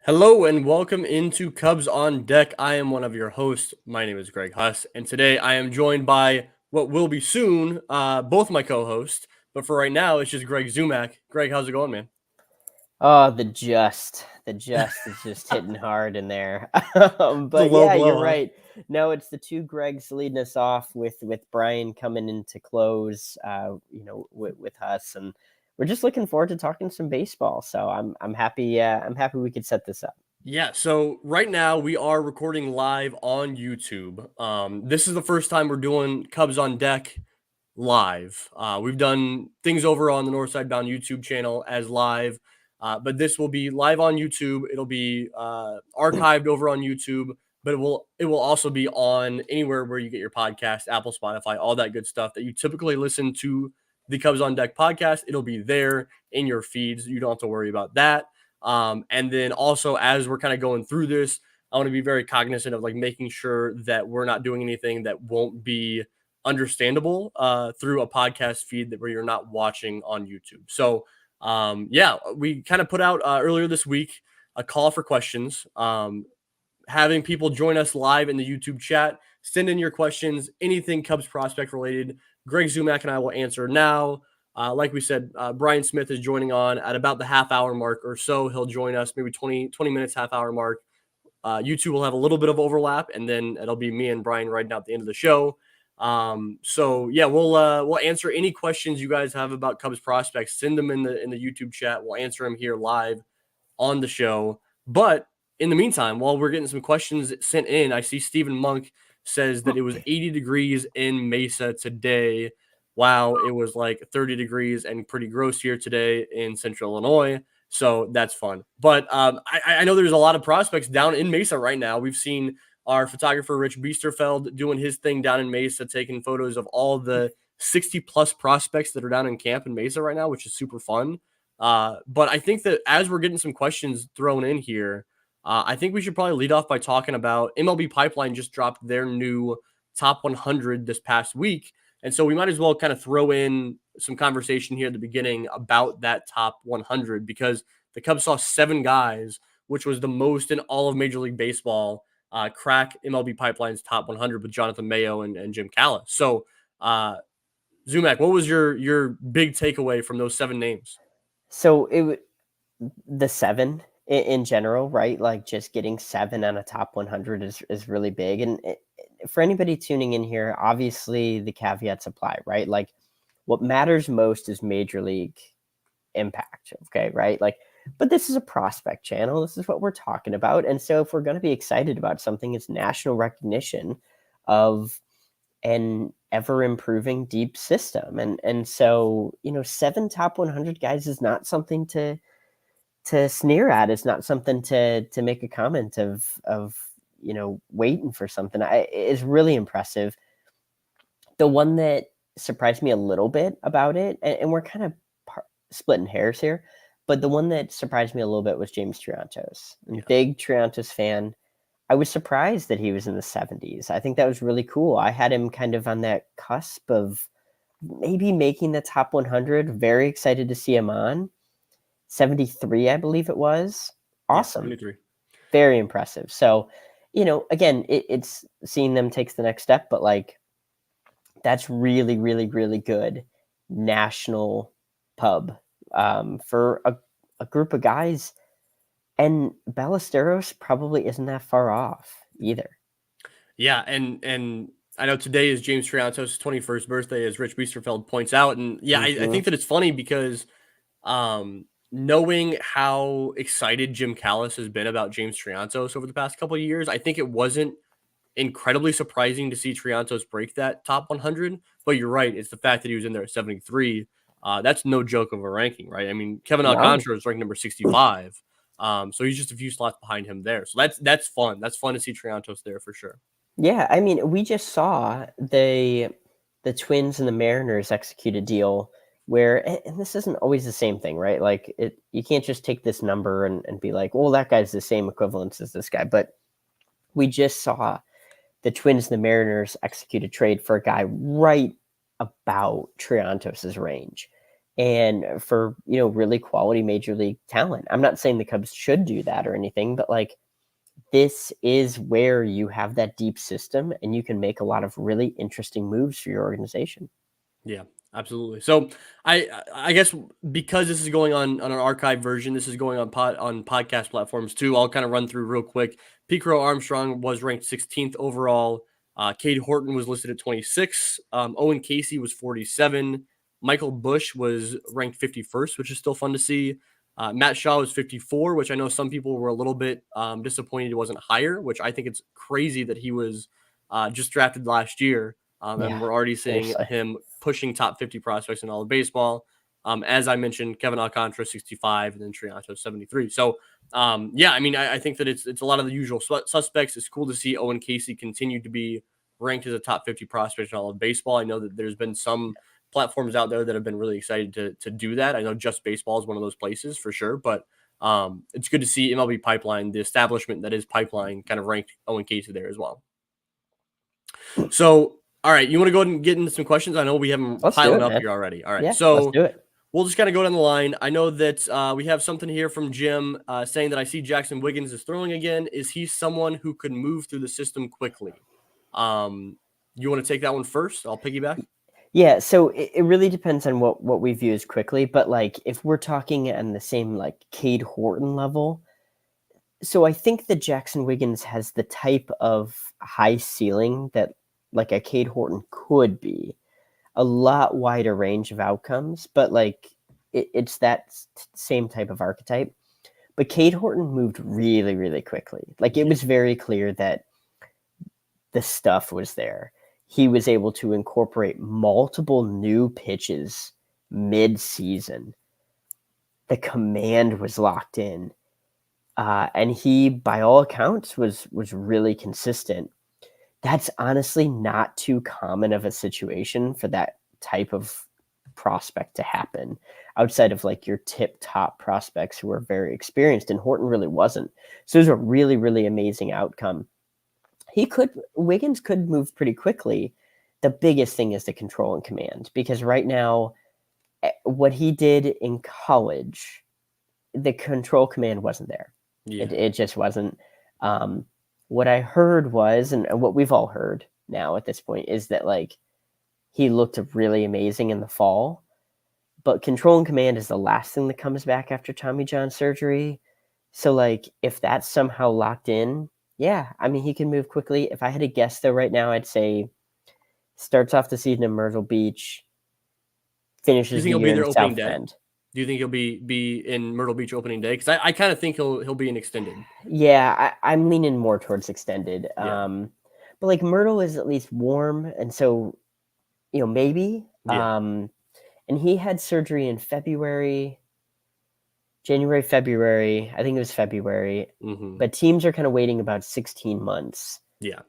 Hello and welcome into Cubs on Deck. I am one of your hosts. My name is Greg Huss, and today I am joined by what will be soon both my co-hosts. But for right now, it's just Greg Zumach. Greg, how's it going, man? Oh, the just is just hitting hard in there. It's a But low yeah, you're blow, huh? right. No, it's the two Gregs leading us off with Bryan coming into close. With us, and we're just looking forward to talking some baseball. So I'm happy. I'm happy we could set this up. Yeah, so right now we are recording live on YouTube. This is the first time we're doing Cubs on Deck live. We've done things over on the Northside Bound YouTube channel as live, but this will be live on YouTube. It'll be archived over on YouTube, but it will also be on anywhere where you get your podcast, Apple, Spotify, all that good stuff that you typically listen to the Cubs on Deck podcast. It'll be there in your feeds. You don't have to worry about that. And then also as we're kind of going through this, I want to be very cognizant of like making sure that we're not doing anything that won't be understandable through a podcast feed that where you're not watching on YouTube. So yeah, we kind of put out earlier this week a call for questions, having people join us live in the YouTube chat. Send in your questions, anything Cubs prospect related. Greg Zumach and I will answer now. Like we said, Bryan Smith is joining on at about the half hour mark or so. He'll join us maybe 20 minutes, half hour mark. YouTube will have a little bit of overlap, and then it'll be me and Bryan right now at the end of the show. So yeah, we'll answer any questions you guys have about Cubs prospects. Send them in the YouTube chat. We'll answer them here live on the show. But in the meantime, while we're getting some questions sent in, I see Stephen Monk says that it was 80 degrees in Mesa today. Wow, it was like 30 degrees and pretty gross here today in Central Illinois. So that's fun. But I know there's a lot of prospects down in Mesa right now. We've seen our photographer, Rich Biesterfeld, doing his thing down in Mesa, taking photos of all the 60 plus prospects that are down in camp in Mesa right now, which is super fun. But I think that as we're getting some questions thrown in here, I think we should probably lead off by talking about MLB Pipeline just dropped their new top 100 this past week. And so we might as well kind of throw in some conversation here at the beginning about that top 100 because the Cubs saw 7 guys, which was the most in all of Major League Baseball, crack MLB Pipeline's top 100 with Jonathan Mayo and Jim Callis. So, Zumach, what was your big takeaway from those 7 names? So the seven in general, right? Like just getting seven on a top 100 is really big. And for anybody tuning in here, obviously the caveats apply, right? Like what matters most is major league impact. Okay. Right. Like, but this is a prospect channel. This is what we're talking about. And so if we're going to be excited about something, it's national recognition of an ever improving deep system. And so, 7 top 100 guys is not something to sneer at. It's not something to make a comment of waiting for something. It's really impressive. The one that surprised me a little bit about it, and we're kind of splitting hairs here, but the one that surprised me a little bit was James Triantos. I'm a big Triantos fan. I was surprised that he was in the 70s. I think that was really cool. I had him kind of on that cusp of maybe making the top 100. Very excited to see him on. 73, I believe it was. Awesome. 73. Very impressive. So, again, it's seeing them takes the next step, but like that's really, really, really good national pub for a group of guys. And Ballesteros probably isn't that far off either. Yeah, and I know today is James Triantos' 21st birthday, as Rich Biesterfeld points out. And yeah, I think that it's funny because knowing how excited Jim Callis has been about James Triantos over the past couple of years, I think it wasn't incredibly surprising to see Triantos break that top 100. But you're right, it's the fact that he was in there at 73. That's no joke of a ranking, right? I mean, Kevin Alcantara is ranked number 65. So he's just a few slots behind him there. So that's fun. That's fun to see Triantos there for sure. Yeah, I mean, we just saw the Twins and the Mariners execute a deal where, and this isn't always the same thing, right? Like you can't just take this number and be like, well, that guy's the same equivalence as this guy. But we just saw the Twins and the Mariners execute a trade for a guy right about Triantos's range. and for, really quality major league talent. I'm not saying the Cubs should do that or anything, but like, this is where you have that deep system and you can make a lot of really interesting moves for your organization. Yeah, absolutely. So I guess because this is going on an archive version, this is going on podcast platforms too. I'll kind of run through real quick. Picaro Armstrong was ranked 16th overall. Kade Horton was listed at 26. Owen Casey was 47. Michael Bush was ranked 51st, which is still fun to see. Matt Shaw was 54, which I know some people were a little bit disappointed it wasn't higher, which I think it's crazy that he was just drafted last year. And we're already seeing seriously. him pushing top 50 prospects in all of baseball. As I mentioned, Kevin Alcantara 65 and then Trianto 73. So yeah, I mean, I think that it's a lot of the usual suspects. It's cool to see Owen Casey continue to be ranked as a top 50 prospect in all of baseball. I know that there's been some platforms out there that have been really excited to do that. I know Just Baseball is one of those places for sure, but it's good to see MLB Pipeline, the establishment that is Pipeline, kind of ranked Owen Casey there as well. So, all right, you want to go ahead and get into some questions? I know we have them piling up here already. All right, Yeah, let's so do it. we'll just kind of go down the line. I know that we have something here from Jim saying that I see Jackson Wiggins is throwing again. Is he someone who could move through the system quickly? You want to take that one first? I'll piggyback. Yeah, so it really depends on what we view as quickly, but like if we're talking on the same like Kade Horton level, so I think that Jackson Wiggins has the type of high ceiling that like a Kade Horton could be. A lot wider range of outcomes, but like it's that same type of archetype. But Kade Horton moved really, really quickly. Like it was very clear that the stuff was there. He was able to incorporate multiple new pitches mid-season. The command was locked in, and he, by all accounts, was really consistent. That's honestly not too common of a situation for that type of prospect to happen outside of like your tip top prospects who are very experienced, and Horton really wasn't. So it was a really, really amazing outcome. Wiggins could move pretty quickly. The biggest thing is the control and command, because right now, what he did in college, the control command wasn't there. Yeah. It just wasn't. What I heard was, and what we've all heard now at this point, is that like he looked really amazing in the fall, but control and command is the last thing that comes back after Tommy John surgery. So like if that's somehow locked in, yeah, I mean he can move quickly. If I had to guess though right now, I'd say starts off the season in Myrtle Beach, finishes the year in South Bend. Do you think he'll be in Myrtle Beach opening day? Because I kind of think he'll be in extended. Yeah, I'm leaning more towards extended. Yeah. But like Myrtle is at least warm, and so maybe. Yeah. And he had surgery in January, February. I think it was February. Mm-hmm. But teams are kind of waiting about 16 months. Yeah.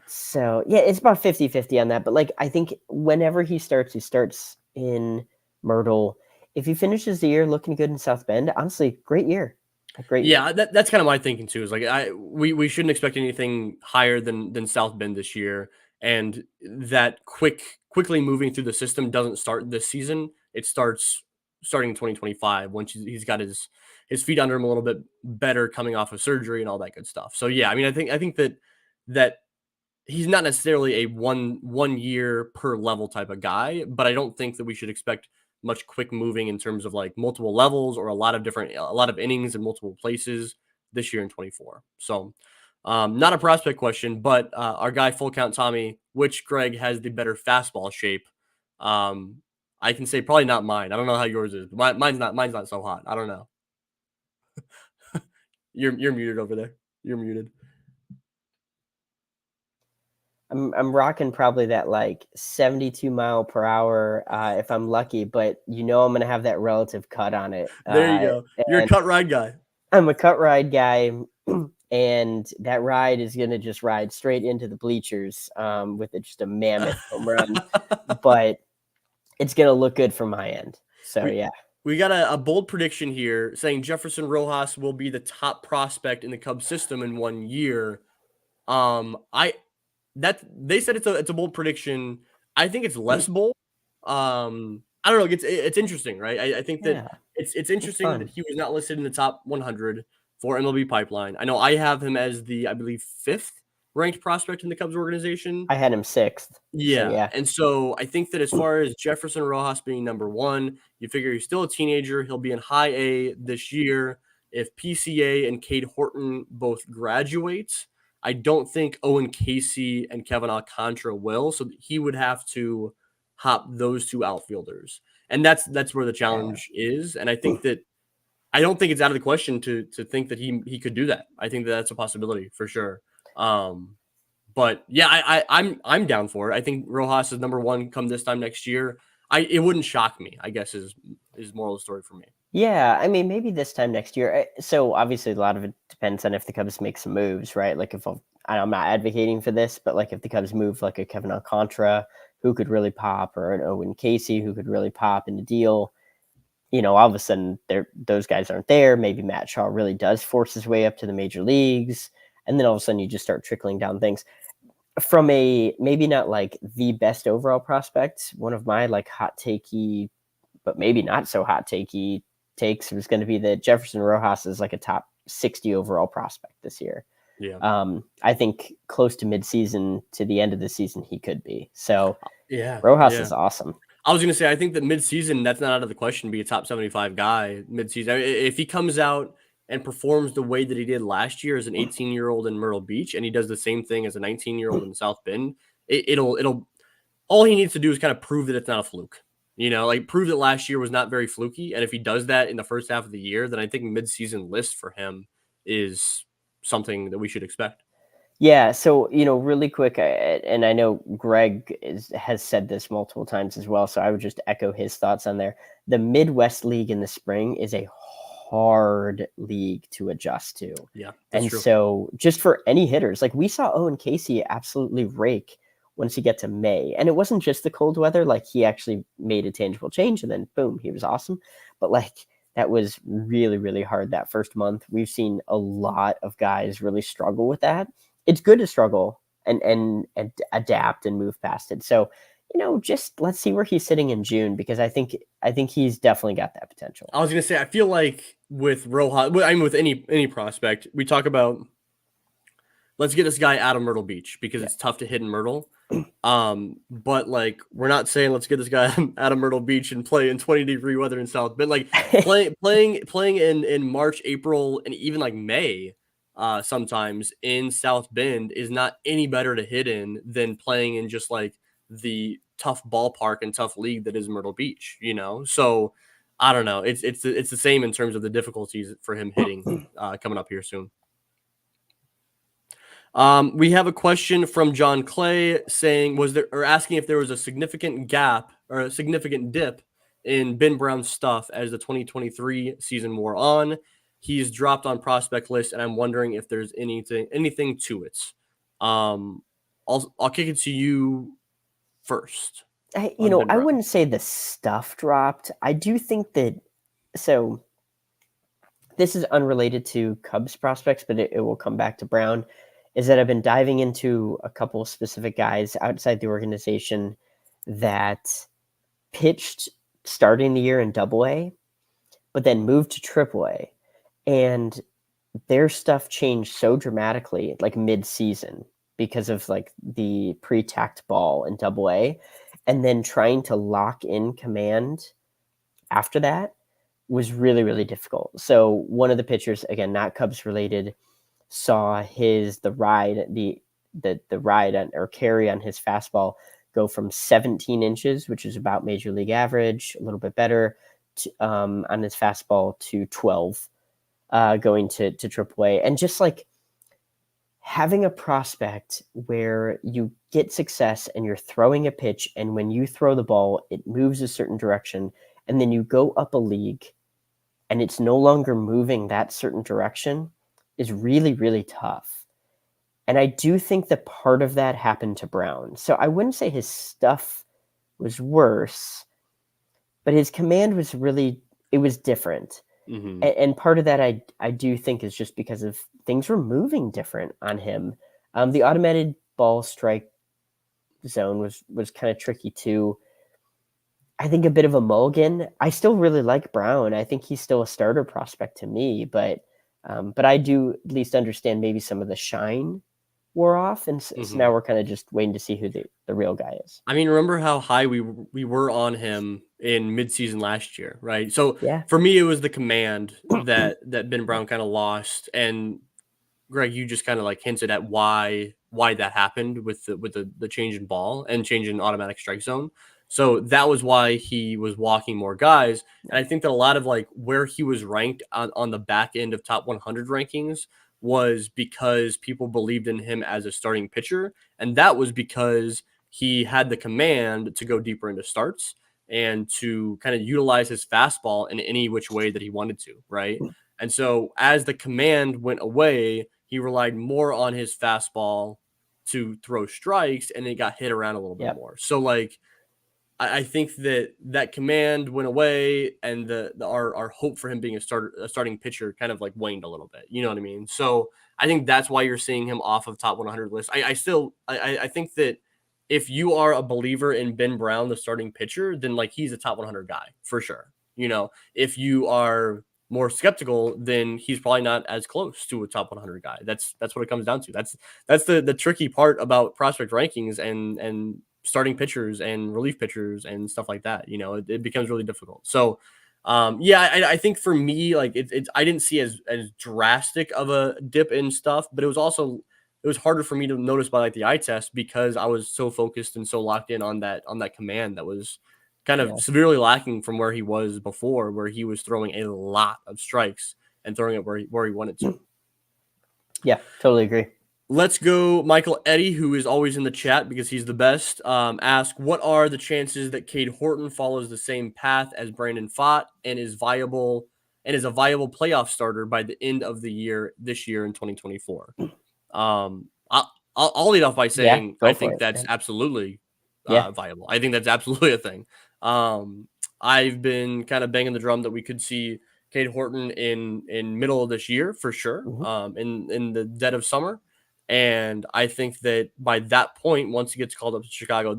So yeah, it's about 50-50 on that. But like I think whenever he starts in Myrtle. If he finishes the year looking good in South Bend, honestly, great year. A great year. Yeah, that's kind of my thinking too. Is like we shouldn't expect anything higher than South Bend this year, and that quickly moving through the system doesn't start this season. It starting in 2025 once he's got his feet under him a little bit better coming off of surgery and all that good stuff. So yeah, I mean, I think that he's not necessarily a one year per level type of guy, but I don't think that we should expect much quick moving in terms of like multiple levels or a lot of innings in multiple places this year in 24. So not a prospect question, but our guy Full Count Tommy, which Greg has the better fastball shape? I can say probably not mine. I don't know how yours is. But mine's not so hot. I don't know. You're muted over there. You're muted. I'm rocking probably that like 72 mile per hour if I'm lucky, but I'm gonna have that relative cut on it. There you go. You're a cut ride guy. I'm a cut ride guy, and that ride is gonna just ride straight into the bleachers with just a mammoth home run, but it's gonna look good from my end. So yeah. We got a bold prediction here saying Jefferson Rojas will be the top prospect in the Cubs system in 1 year. They said it's a bold prediction. I think it's less bold. I don't know. It's interesting, right? I think that Yeah, it's it's interesting that fun. he was not listed in the top 100 for MLB Pipeline. I know I have him as the, I believe, fifth ranked prospect in the Cubs organization. I had him 6th, so Yeah, yeah. and so I think that as far as Jefferson Rojas being number 1, you figure he's still a teenager. He'll be in high A this year. If PCA and Kade Horton both graduate, I don't think Owen Casey and Kevin Alcantara will. So he would have to hop those two outfielders, and that's where the Yeah. challenge is. And I think that I don't think it's out of the question to think that he could do that. I think that that's a possibility for sure. Um, but yeah, I'm down for it. I think Rojas is number 1 come this time next year. It wouldn't shock me, I guess is moral of the story for me. Yeah, I mean, maybe this time next year. So obviously, a lot of it depends on if the Cubs make some moves, right? Like if I'm not advocating for this, but like if the Cubs move like a Kevin Alcantara who could really pop, or an Owen Casey who could really pop in the deal, all of a sudden those guys aren't there. Maybe Matt Shaw really does force his way up to the major leagues, and then all of a sudden you just start trickling down things. From a maybe not like the best overall prospect, one of my like hot takey, but maybe not so hot takey takes was going to be that Jefferson Rojas is like a top 60 overall prospect this year. Yeah. I think close to midseason to the end of the season he could be. So Yeah. Rojas Yeah. is awesome. I was going to say, I think that midseason, that's not out of the question to be a top 75 guy midseason. I mean, if he comes out and performs the way that he did last year as an 18-year-old in Myrtle Beach, and he does the same thing as a 19-year-old in South Bend, it'll all he needs to do is kind of prove that it's not a fluke. Like prove that last year was not very fluky. And if he does that in the first half of the year, then I think midseason list for him is something that we should expect. Yeah, so really quick, and I know Greg has said this multiple times as well, so I would just echo his thoughts on there. The Midwest League in the spring is a hard league to adjust to. Yeah, that's And true. so just for any hitters, like we saw Owen Casey absolutely rake once you get to May. And it wasn't just the cold weather, like he actually made a tangible change and then boom, he was awesome. But like that was really, really hard that first month. We've seen a lot of guys really struggle with that. It's good to struggle and adapt and move past it. So, just let's see where he's sitting in June, because I think he's definitely got that potential. I was gonna say, I feel like with Rojas, I mean with any prospect, we talk about let's get this guy out of Myrtle Beach because it's tough to hit in Myrtle. But like we're not saying let's get this guy out of Myrtle Beach and play in 20-degree weather in South Bend. Like playing in March, April, and even like May, sometimes in South Bend is not any better to hit in than playing in just like the tough ballpark and tough league that is Myrtle Beach. So I don't know. It's the same in terms of the difficulties for him hitting coming up here soon. We have a question from John Clay saying, asking if there was a significant gap or a significant dip in Ben Brown's stuff as the 2023 season wore on. He's dropped on prospect list, and I'm wondering if there's anything to it. I'll kick it to you first. I On Ben Brown. wouldn't say the stuff dropped. I do think that, so this is unrelated to Cubs prospects, but it will come back to Brown, is that I've been diving into a couple of specific guys outside the organization that pitched starting the year in Double-A, but then moved to Triple-A, and their stuff changed so dramatically, like mid-season, because of like the pre-tacked ball in Double-A, and then trying to lock in command after that was really, really difficult. So one of the pitchers, again, not Cubs related, saw the ride or carry on his fastball go from 17 inches, which is about major league average, a little bit better, on his fastball to 12, going to AAA. And just like having a prospect where you get success and you're throwing a pitch, and when you throw the ball, it moves a certain direction, and then you go up a league and it's no longer moving that certain direction is really, really tough. And I do think that part of that happened to Brown. So I wouldn't say his stuff was worse, but his command was it was different. Mm-hmm. And part of that I do think is just because of things were moving different on him. The automated ball strike zone was kind of tricky too. I think a bit of a mulligan. I still really like Brown. I think he's still a starter prospect to me, but I do at least understand maybe some of the shine wore off, and so now we're kind of just waiting to see who the real guy is. I mean, remember how high we were on him in midseason last year, right? So Yeah. for me, it was the command that Ben Brown kind of lost, and Greg, you just kind of like hinted at why that happened with the change in ball and change in automatic strike zone. So that was why he was walking more guys. And I think that a lot of like where he was ranked on the back end of top 100 rankings was because people believed in him as a starting pitcher. And that was because he had the command to go deeper into starts and to kind of utilize his fastball in any which way that he wanted to, right? And so as the command went away, he relied more on his fastball to throw strikes, and it got hit around a little bit more. So like I think that command went away, and our hope for him being a starting pitcher kind of like waned a little bit. You know what I mean? So I think that's why you're seeing him off of top 100 list. I think that if you are a believer in Ben Brown, the starting pitcher, then like he's a top 100 guy for sure. You know, if you are more skeptical, then he's probably not as close to a top 100 guy. That's what it comes down to. That's the tricky part about prospect rankings and starting pitchers and relief pitchers and stuff like that. You know, it becomes really difficult. So, I think for me, like I didn't see as drastic of a dip in stuff, but it was harder for me to notice by like the eye test because I was so focused and so locked in on that command that was kind of severely lacking from where he was before, where he was throwing a lot of strikes and throwing it where he wanted to. Yeah, totally agree. Let's go, Michael Eddy, who is always in the chat because he's the best. Ask, what are the chances that Kade Horton follows the same path as Brandon Pfaadt and is a viable playoff starter by the end of the year this year in 2024? I'll lead off by saying I think that's absolutely viable. I think that's absolutely a thing. I've been kind of banging the drum that we could see Kade Horton in middle of this year for sure. In the dead of summer. And I think that by that point, once he gets called up to Chicago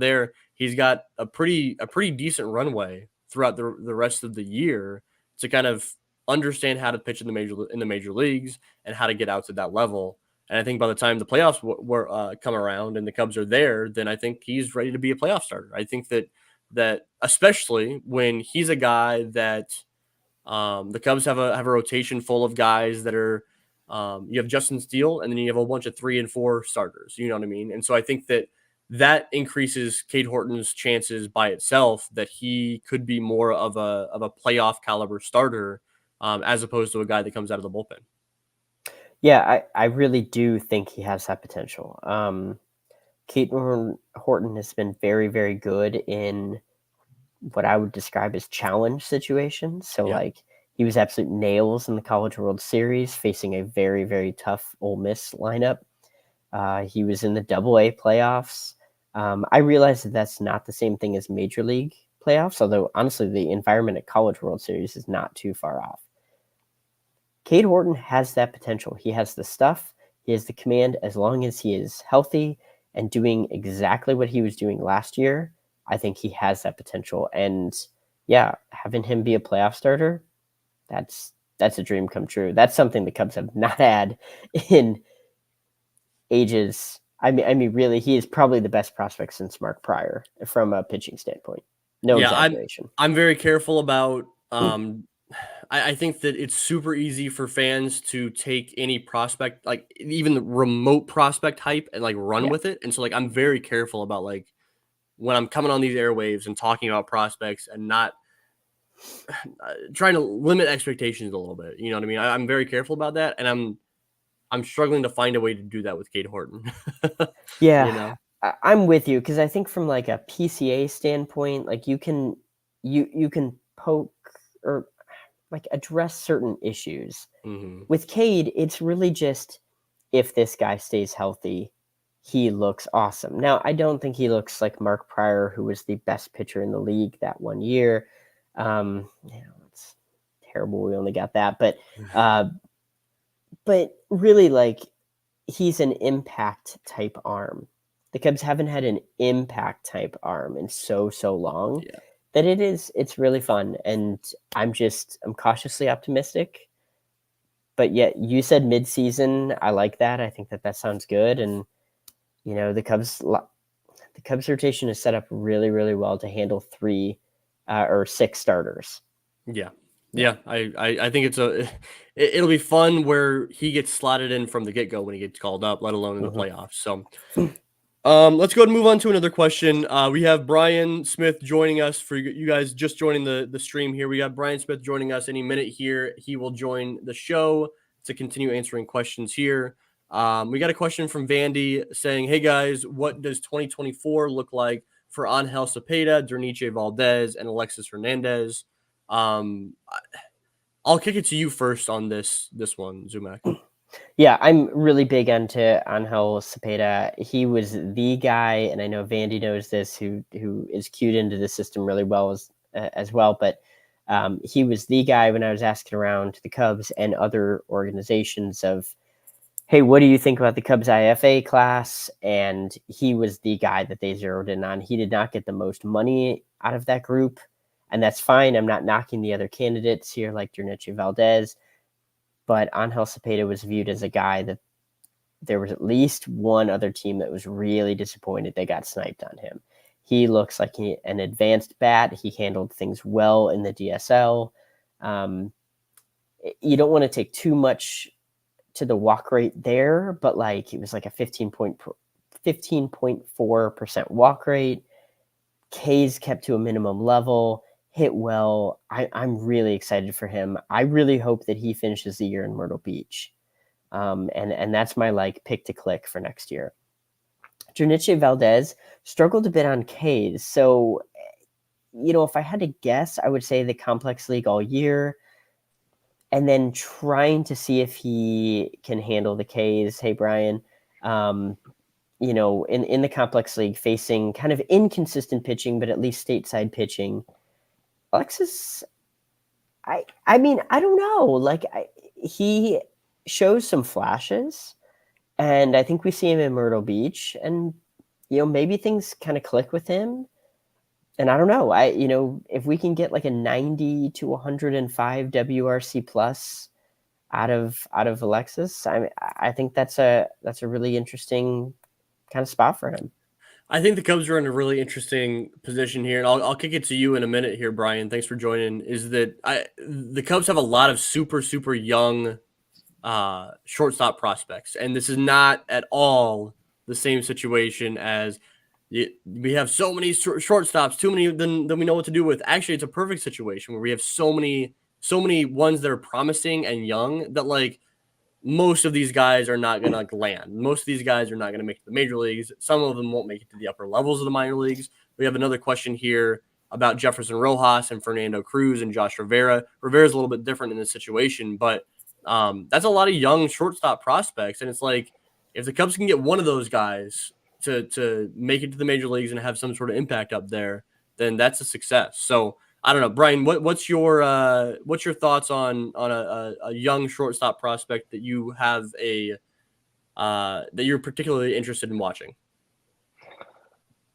he's got a pretty decent runway throughout the rest of the year to kind of understand how to pitch in the major leagues and how to get out to that level. And I think by the time the playoffs come around and the Cubs are there, then I think he's ready to be a playoff starter. I think that especially when he's a guy that the Cubs have a rotation full of guys that are you have Justin Steele, and then you have a bunch of 3 and 4 starters. You know what I mean? And so I think that increases Kade Horton's chances by itself that he could be more of a playoff caliber starter as opposed to a guy that comes out of the bullpen. Yeah, I really do think he has that potential. Kade Horton has been very, very good in what I would describe as challenge situations. So like he was absolute nails in the College World Series, facing a very, very tough Ole Miss lineup. He was in the AA playoffs. I realize that that's not the same thing as Major League playoffs, although honestly, the environment at College World Series is not too far off. Kade Horton has that potential. He has the stuff. He has the command. As long as he is healthy and doing exactly what he was doing last year, I think he has that potential. And yeah, having him be a playoff starter, that's a dream come true. That's something the Cubs have not had in ages. I mean, really, he is probably the best prospect since Mark Pryor from a pitching standpoint. No exaggeration. I'm very careful about. I think that it's super easy for fans to take any prospect, like even the remote prospect hype, and like run with it. And so, like, I'm very careful about like when I'm coming on these airwaves and talking about prospects and not trying to limit expectations a little bit. You know what I mean? I'm very careful about that, and I'm struggling to find a way to do that with Kade Horton. Yeah, you know? I'm with you because I think from like a PCA standpoint, like you can poke or like address certain issues. With Kade, it's really just if this guy stays healthy, he looks awesome. Now, I don't think he looks like Mark Pryor, who was the best pitcher in the league that one year. It's terrible. We only got that, but really, like he's an impact type arm. The Cubs haven't had an impact type arm in so long. that it's really fun, and I'm cautiously optimistic. But yet, you said mid-season. I like that. I think that sounds good, and the Cubs rotation is set up really, really well to handle 3 or 6 starters. Yeah. I think it'll be fun where he gets slotted in from the get-go when he gets called up, let alone in the playoffs. So let's go ahead and move on to another question. We have Bryan Smith joining us. For you guys just joining the stream here, we got Bryan Smith joining us any minute here. He will join the show to continue answering questions here. We got a question from Vandy saying, hey guys, what does 2024 look like for Angel Cepeda, Derniche Valdez, and Alexis Hernandez? I'll kick it to you first on this one, Zumach. Yeah, I'm really big onto Angel Cepeda. He was the guy, and I know Vandy knows this, who is cued into the system really well as well. But he was the guy when I was asking around the Cubs and other organizations of, hey, what do you think about the Cubs IFA class? And he was the guy that they zeroed in on. He did not get the most money out of that group, and that's fine. I'm not knocking the other candidates here like Derniche Valdez, but Angel Cepeda was viewed as a guy that there was at least one other team that was really disappointed they got sniped on him. He looks like an advanced bat. He handled things well in the DSL. You don't want to take too much to the walk rate there, but like it was like a 15.4% walk rate. K's kept to a minimum level, hit well. I'm really excited for him. I really hope that he finishes the year in Myrtle Beach. And that's my like pick to click for next year. Derniche Valdez struggled a bit on K's. So, if I had to guess, I would say the complex league all year, and then trying to see if he can handle the K's. Hey, Bryan, in the complex league, facing kind of inconsistent pitching, but at least stateside pitching. Alexis, I mean, I don't know. Like, he shows some flashes, and I think we see him in Myrtle Beach, and maybe things kind of click with him. And I don't know. If we can get like a 90 to 105 WRC plus out of Alexis, I think that's a really interesting kind of spot for him. I think the Cubs are in a really interesting position here, and I'll kick it to you in a minute here, Bryan. Thanks for joining. Is that the Cubs have a lot of super young shortstop prospects, and this is not at all the same situation as we have so many shortstops, too many than we know what to do with. Actually, it's a perfect situation where we have so many ones that are promising and young that like most of these guys are not going to land. Most of these guys are not going to make it to the major leagues. Some of them won't make it to the upper levels of the minor leagues. We have another question here about Jefferson Rojas and Fernando Cruz and Josh Rivera. Rivera's a little bit different in this situation, but that's a lot of young shortstop prospects. And it's like, if the Cubs can get one of those guys to make it to the major leagues and have some sort of impact up there, then that's a success. So I don't know, Bryan, what's your thoughts on a young shortstop prospect that you have that you're particularly interested in watching?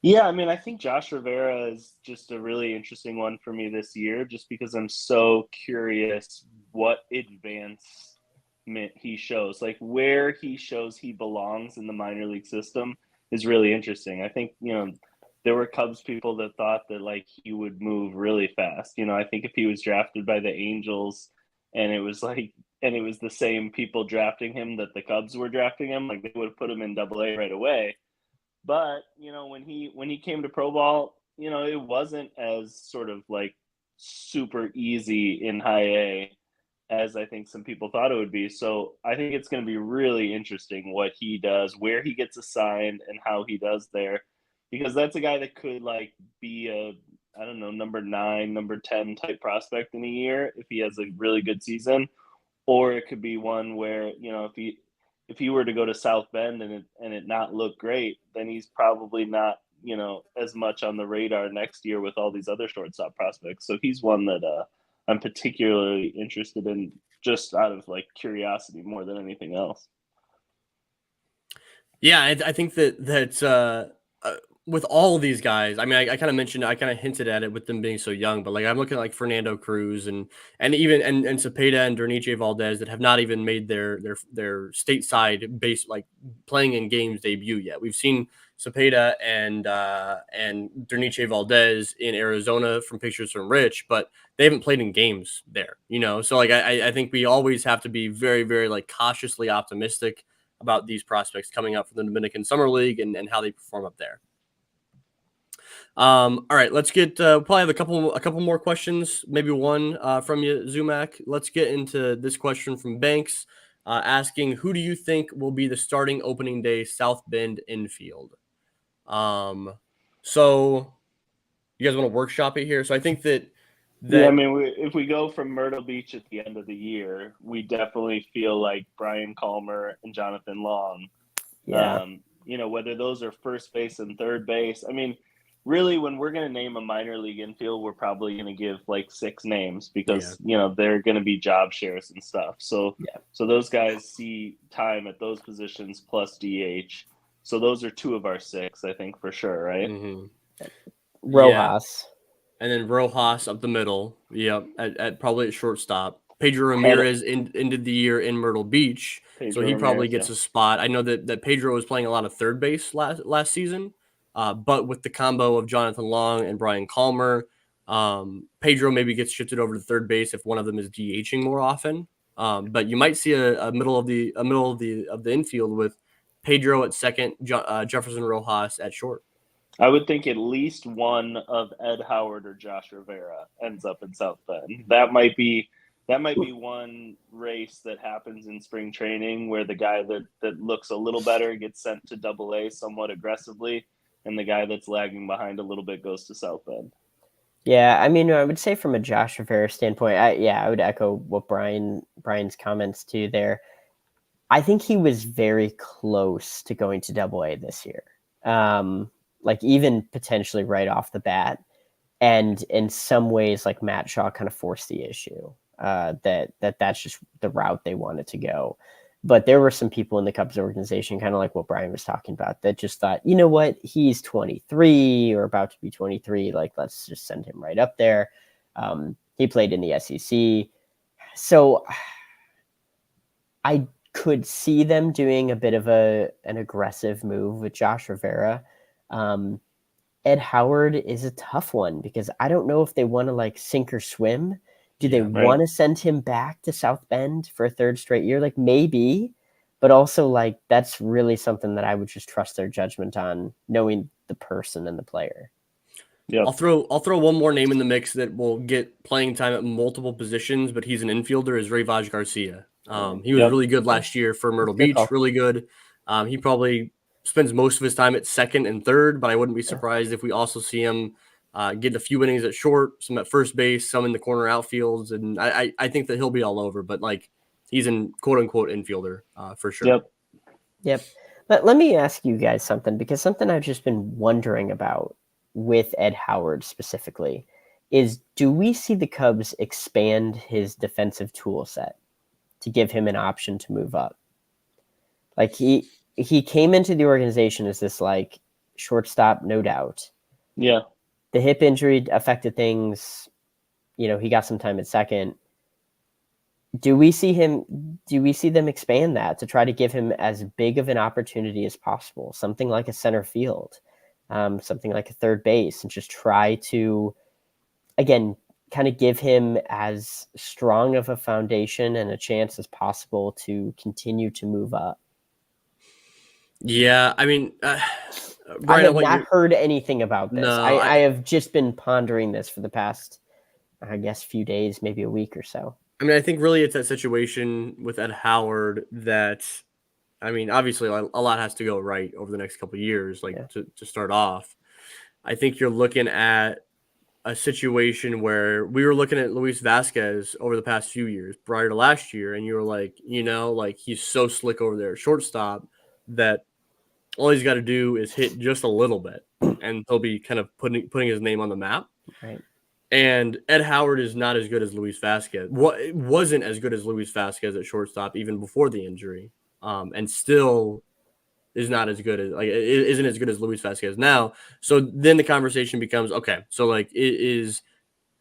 Yeah, I mean, I think Josh Rivera is just a really interesting one for me this year, just because I'm so curious what advancement he shows. Like where he shows he belongs in the minor league system is really interesting. I think, there were Cubs people that thought that like he would move really fast. I think if he was drafted by the Angels and it was the same people drafting him that the Cubs were drafting him, like they would have put him in Double-A right away. But, when he came to pro ball, it wasn't as sort of like super easy in high A as I think some people thought it would be. So I think it's going to be really interesting what he does, where he gets assigned and how he does there, because that's a guy that could like be I don't know, number 9, number 10 type prospect in a year if he has a really good season. Or it could be one where, if he were to go to South Bend and it not look great, then he's probably not, as much on the radar next year with all these other shortstop prospects. So he's one that I'm particularly interested in, just out of like curiosity more than anything else. Yeah, I think that with all of these guys, I mean, I kind of mentioned, I kind of hinted at it with them being so young, but like I'm looking at like Fernando Cruz and even and Cepeda and Derniche Valdez that have not even made their stateside base like playing in games debut yet. We've seen Cepeda and Derniche Valdez in Arizona from pictures from Rich, but they haven't played in games there, you know. So like I think we always have to be very, very like cautiously optimistic about these prospects coming up from the Dominican Summer League and how they perform up there. All right, let's get we'll probably have a couple more questions, maybe one from you, Zumach. Let's get into this question from Banks, asking who do you think will be the starting opening day South Bend infield? So you guys want to workshop it here? So I think that yeah, I mean, if we go from Myrtle Beach at the end of the year, we definitely feel like Brian Calmer and Jonathan Long. Yeah. You know, whether those are first base and third base. I mean, really, when we're going to name a minor league infield, we're probably going to give like 6 names because, you know, they're going to be job shares and stuff. So, so those guys see time at those positions plus DH. So those are 2 of our 6, I think, for sure, right? Mm-hmm. Rojas. Yeah. And then Rojas up the middle. Yep. At probably at shortstop. Pedro Ramirez ended the year in Myrtle Beach. So he probably gets a spot. I know that Pedro was playing a lot of third base last season. But with the combo of Jonathan Long and Brian Calmer, Pedro maybe gets shifted over to third base if one of them is DHing more often. But you might see a middle of the infield with Pedro at second, Jefferson Rojas at short. I would think at least one of Ed Howard or Josh Rivera ends up in South Bend. That might be one race that happens in spring training where the guy that looks a little better gets sent to Double-A somewhat aggressively, and the guy that's lagging behind a little bit goes to South Bend. Yeah, I mean, I would say from a Josh Rivera standpoint, I would echo what Brian's comments too there. I think he was very close to going to Double-A this year. Like even potentially right off the bat. And in some ways, like Matt Shaw kind of forced the issue that's just the route they wanted to go. But there were some people in the Cubs organization, kind of like what Brian was talking about, that just thought, you know what, he's 23 or about to be 23. Like, let's just send him right up there. He played in the SEC. So I could see them doing a bit of an aggressive move with Josh Rivera. Ed Howard is a tough one because I don't know if they want to like sink or swim. Do they want to send him back to South Bend for a third straight year? Like maybe, but also like that's really something that I would just trust their judgment on, knowing the person and the player. Yeah, I'll throw one more name in the mix that will get playing time at multiple positions, but he's an infielder. Is Rayvaj Garcia. He was really good last year for Myrtle Beach. Really good. He probably spends most of his time at second and third, but I wouldn't be surprised if we also see him get a few innings at short, some at first base, some in the corner outfields, and I think that he'll be all over. But like he's in quote unquote infielder for sure. Yep. But let me ask you guys something, because something I've just been wondering about with Ed Howard specifically is, do we see the Cubs expand his defensive tool set to give him an option to move up? Like he came into the organization as this like shortstop, no doubt. Yeah. The hip injury affected things. You know, he got some time at second. Do we see them expand that to try to give him as big of an opportunity as possible? Something like a center field, something like a third base, and just try to, again, kind of give him as strong of a foundation and a chance as possible to continue to move up. Yeah, I mean, Brian, I have not heard anything about this. No, I have just been pondering this for the past, I guess, few days, maybe a week or so. I mean, I think really it's that situation with Ed Howard that, I mean, obviously a lot has to go right over the next couple of years, to start off. I think you're looking at a situation where we were looking at Luis Vasquez over the past few years prior to last year, and you were like, he's so slick over there at shortstop that all he's got to do is hit just a little bit, and he'll be kind of putting his name on the map. Right. And Ed Howard is not as good as Luis Vasquez. It wasn't as good as Luis Vasquez at shortstop even before the injury. And still is not as good as isn't as good as Luis Vasquez now. So then the conversation becomes, okay, so like is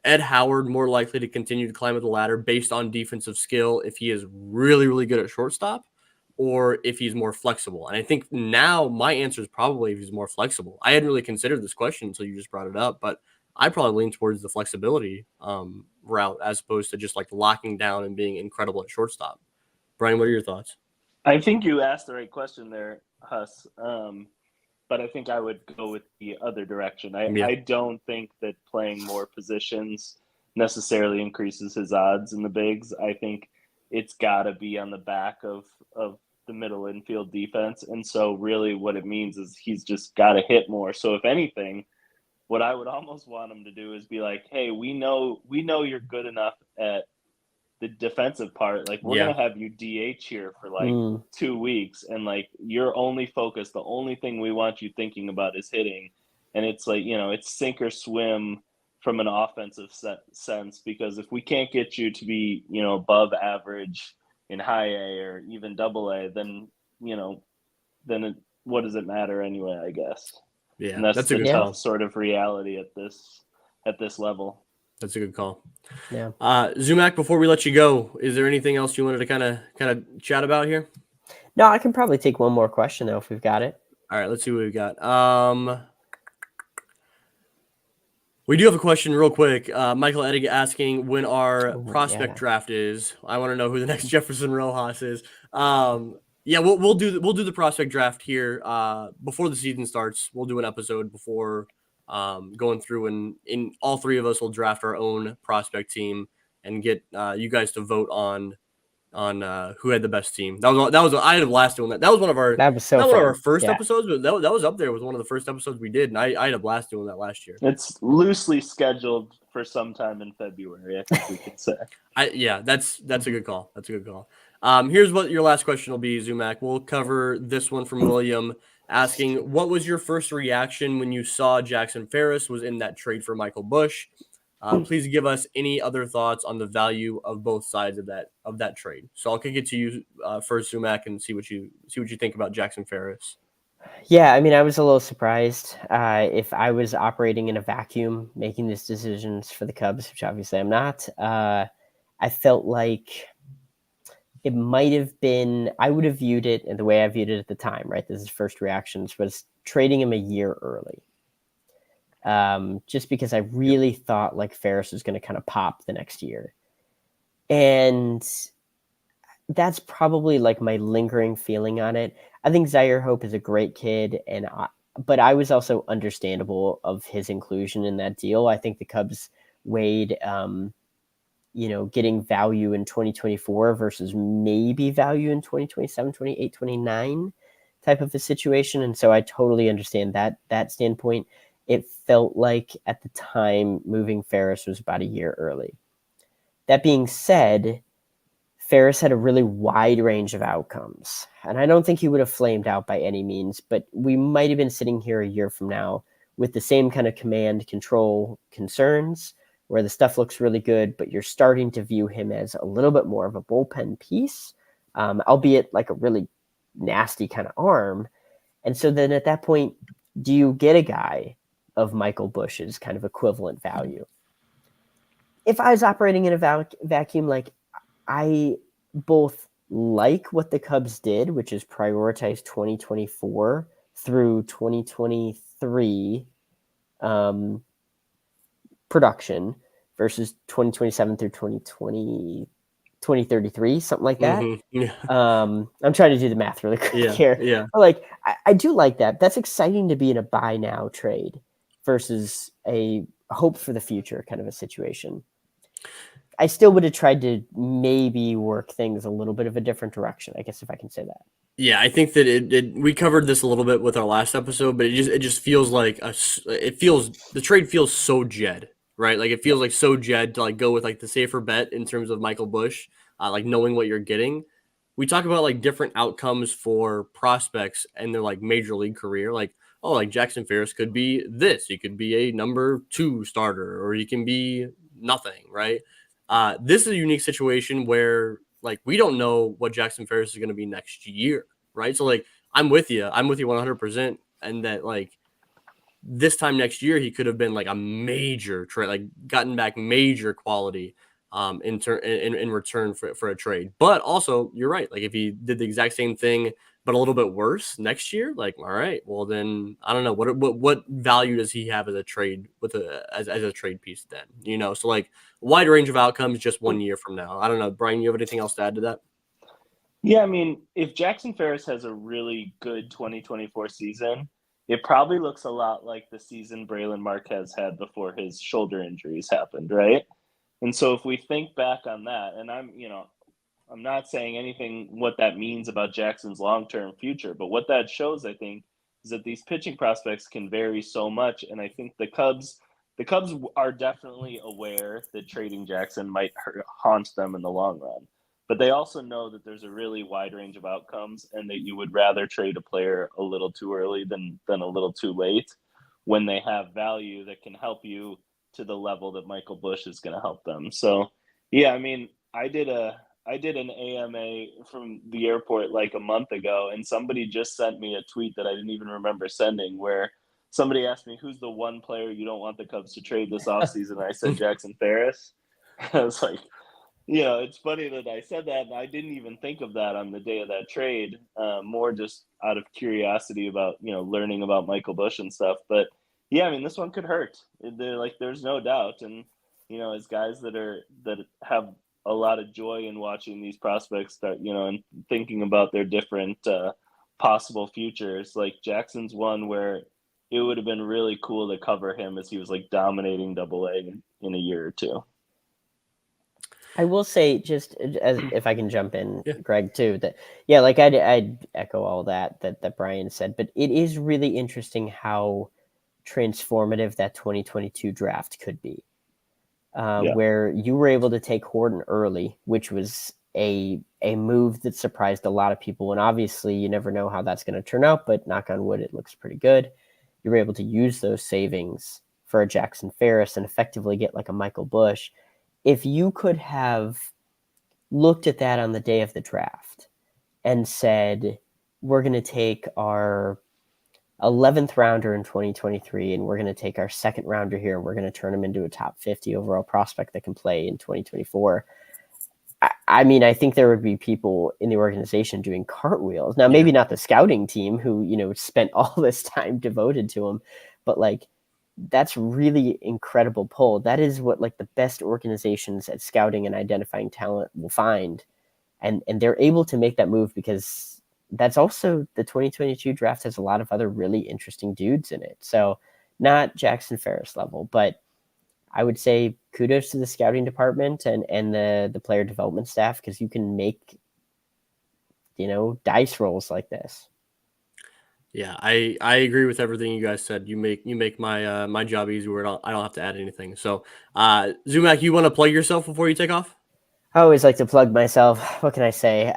Ed Howard more likely to continue to climb up the ladder based on defensive skill if he is really, really good at shortstop, or if he's more flexible? And I think now my answer is probably if he's more flexible. I hadn't really considered this question until you just brought it up, but I probably lean towards the flexibility route as opposed to just like locking down and being incredible at shortstop. Brian, what are your thoughts? I think you asked the right question there, Huss. But I think I would go with the other direction. I don't think that playing more positions necessarily increases his odds in the bigs. I think it's got to be on the back of the middle infield defense. And so really what it means is he's just got to hit more. So if anything, what I would almost want him to do is be like, hey, we know you're good enough at the defensive part. Like, we're going to have you DH here for like 2 weeks. And like, you're only focused. The only thing we want you thinking about is hitting. And it's like, it's sink or swim from an offensive sense, because if we can't get you to be, above average in high A or even double A, then, what does it matter anyway, I guess. Yeah, and that's a tough sort of reality at this level. That's a good call. Yeah. Zumach, before we let you go, is there anything else you wanted to kind of chat about here? No, I can probably take one more question though if we've got it. All right, let's see what we've got. We do have a question real quick. Michael Eddig asking when our prospect draft is. I want to know who the next Jefferson Rojas is. We'll do the prospect draft here before the season starts. We'll do an episode before going through, and in all three of us will draft our own prospect team and get you guys to vote on who had the best team. That was I had a blast doing that. That was one of our one of our first episodes, but that was up there with one of the first episodes we did, and I had a blast doing that last year. It's loosely scheduled for sometime in February, I think we could say. That's a good call. That's a good call. Here's what your last question will be, Zumach. We'll cover this one from William asking, what was your first reaction when you saw Jackson Ferris was in that trade for Michael Busch? Please give us any other thoughts on the value of both sides of that trade. So I'll kick it to you first, Zumach, and see what you think about Jackson Ferris. Yeah, I mean, I was a little surprised. If I was operating in a vacuum, making these decisions for the Cubs, which obviously I'm not, I felt like it might have been, I would have viewed it, and the way I viewed it at the time, right? This is first reactions, was trading him a year early. Just because I really thought like Ferris was going to kind of pop the next year. And that's probably like my lingering feeling on it. I think Zaire Hope is a great kid, but I was also understandable of his inclusion in that deal. I think the Cubs weighed, getting value in 2024 versus maybe value in 2027, 28, 29 type of a situation. And so I totally understand that standpoint. It felt like at the time moving Ferris was about a year early. That being said, Ferris had a really wide range of outcomes. And I don't think he would have flamed out by any means, but we might have been sitting here a year from now with the same kind of command control concerns where the stuff looks really good, but you're starting to view him as a little bit more of a bullpen piece, albeit like a really nasty kind of arm. And so then at that point, do you get a guy of Michael Busch's kind of equivalent value? If I was operating in a vacuum, like I both like what the Cubs did, which is prioritize 2024 through 2023 production versus 2027 through 2033, something like that. Mm-hmm. Yeah. I'm trying to do the math really quick here. Yeah. But like, I do like that. That's exciting to be in a buy now trade versus a hope for the future kind of a situation. I still would have tried to maybe work things a little bit of a different direction, I guess, if I can say that. Yeah, I think that we covered this a little bit with our last episode, but it just feels like the trade feels so Jed, right? Like it feels like so Jed to like go with like the safer bet in terms of Michael Busch, like knowing what you're getting. We talk about like different outcomes for prospects and their like major league career, like like Jackson Ferris could be this, he could be a number 2 starter, or he can be nothing, right? This is a unique situation where like we don't know what Jackson Ferris is going to be next year, right? So like I'm with you. I'm with you 100%. And that like this time next year, he could have been like a major trade, like gotten back major quality in return for a trade. But also, you're right. Like if he did the exact same thing, but a little bit worse next year, like all right, well then I don't know what value does he have as a trade as a trade piece then? You know, so like wide range of outcomes just 1 year from now. I don't know, Brian. You have anything else to add to that? Yeah, I mean, if Jackson Ferris has a really good 2024 season, it probably looks a lot like the season Braylon Marquez had before his shoulder injuries happened, right? And so if we think back on that, and I'm not saying anything what that means about Jackson's long-term future, but what that shows, I think, is that these pitching prospects can vary so much, and I think the Cubs are definitely aware that trading Jackson might haunt them in the long run. But they also know that there's a really wide range of outcomes and that you would rather trade a player a little too early than a little too late when they have value that can help you to the level that Michael Busch is going to help them. So, yeah, I mean, I did an AMA from the airport like a month ago, and somebody just sent me a tweet that I didn't even remember sending where somebody asked me, who's the one player you don't want the Cubs to trade this offseason? And I said, Jackson Ferris. I was like, it's funny that I said that, and I didn't even think of that on the day of that trade, more just out of curiosity about, learning about Michael Busch and stuff. But, yeah, I mean, this one could hurt. There's no doubt. And, as guys that have a lot of joy in watching these prospects start, and thinking about their different possible futures, like Jackson's one where it would have been really cool to cover him as he was, like, dominating Double-A in a year or two. I will say, just as if I can jump in, Yeah. Greg, too, that like I'd echo all that Brian said, but it is really interesting how transformative that 2022 draft could be, where you were able to take Horton early, which was a move that surprised a lot of people, and obviously you never know how that's going to turn out, but knock on wood, it looks pretty good. You were able to use those savings for a Jackson Ferris and effectively get like a Michael Busch. If you could have looked at that on the day of the draft and said, we're going to take our 11th rounder in 2023 and we're going to take our second rounder here and we're going to turn him into a top 50 overall prospect that can play in 2024. I mean, I think there would be people in the organization doing cartwheels. Now, maybe not the scouting team who, spent all this time devoted to him, but like, that's really incredible pull. That is what like the best organizations at scouting and identifying talent will find. And they're able to make that move because that's also the 2022 draft has a lot of other really interesting dudes in it. So not Jackson Ferris level, but I would say kudos to the scouting department and the player development staff, because you can make, dice rolls like this. Yeah, I agree with everything you guys said. You make my my job easier. I don't have to add anything. So, Zumach, you want to plug yourself before you take off? I always like to plug myself. What can I say?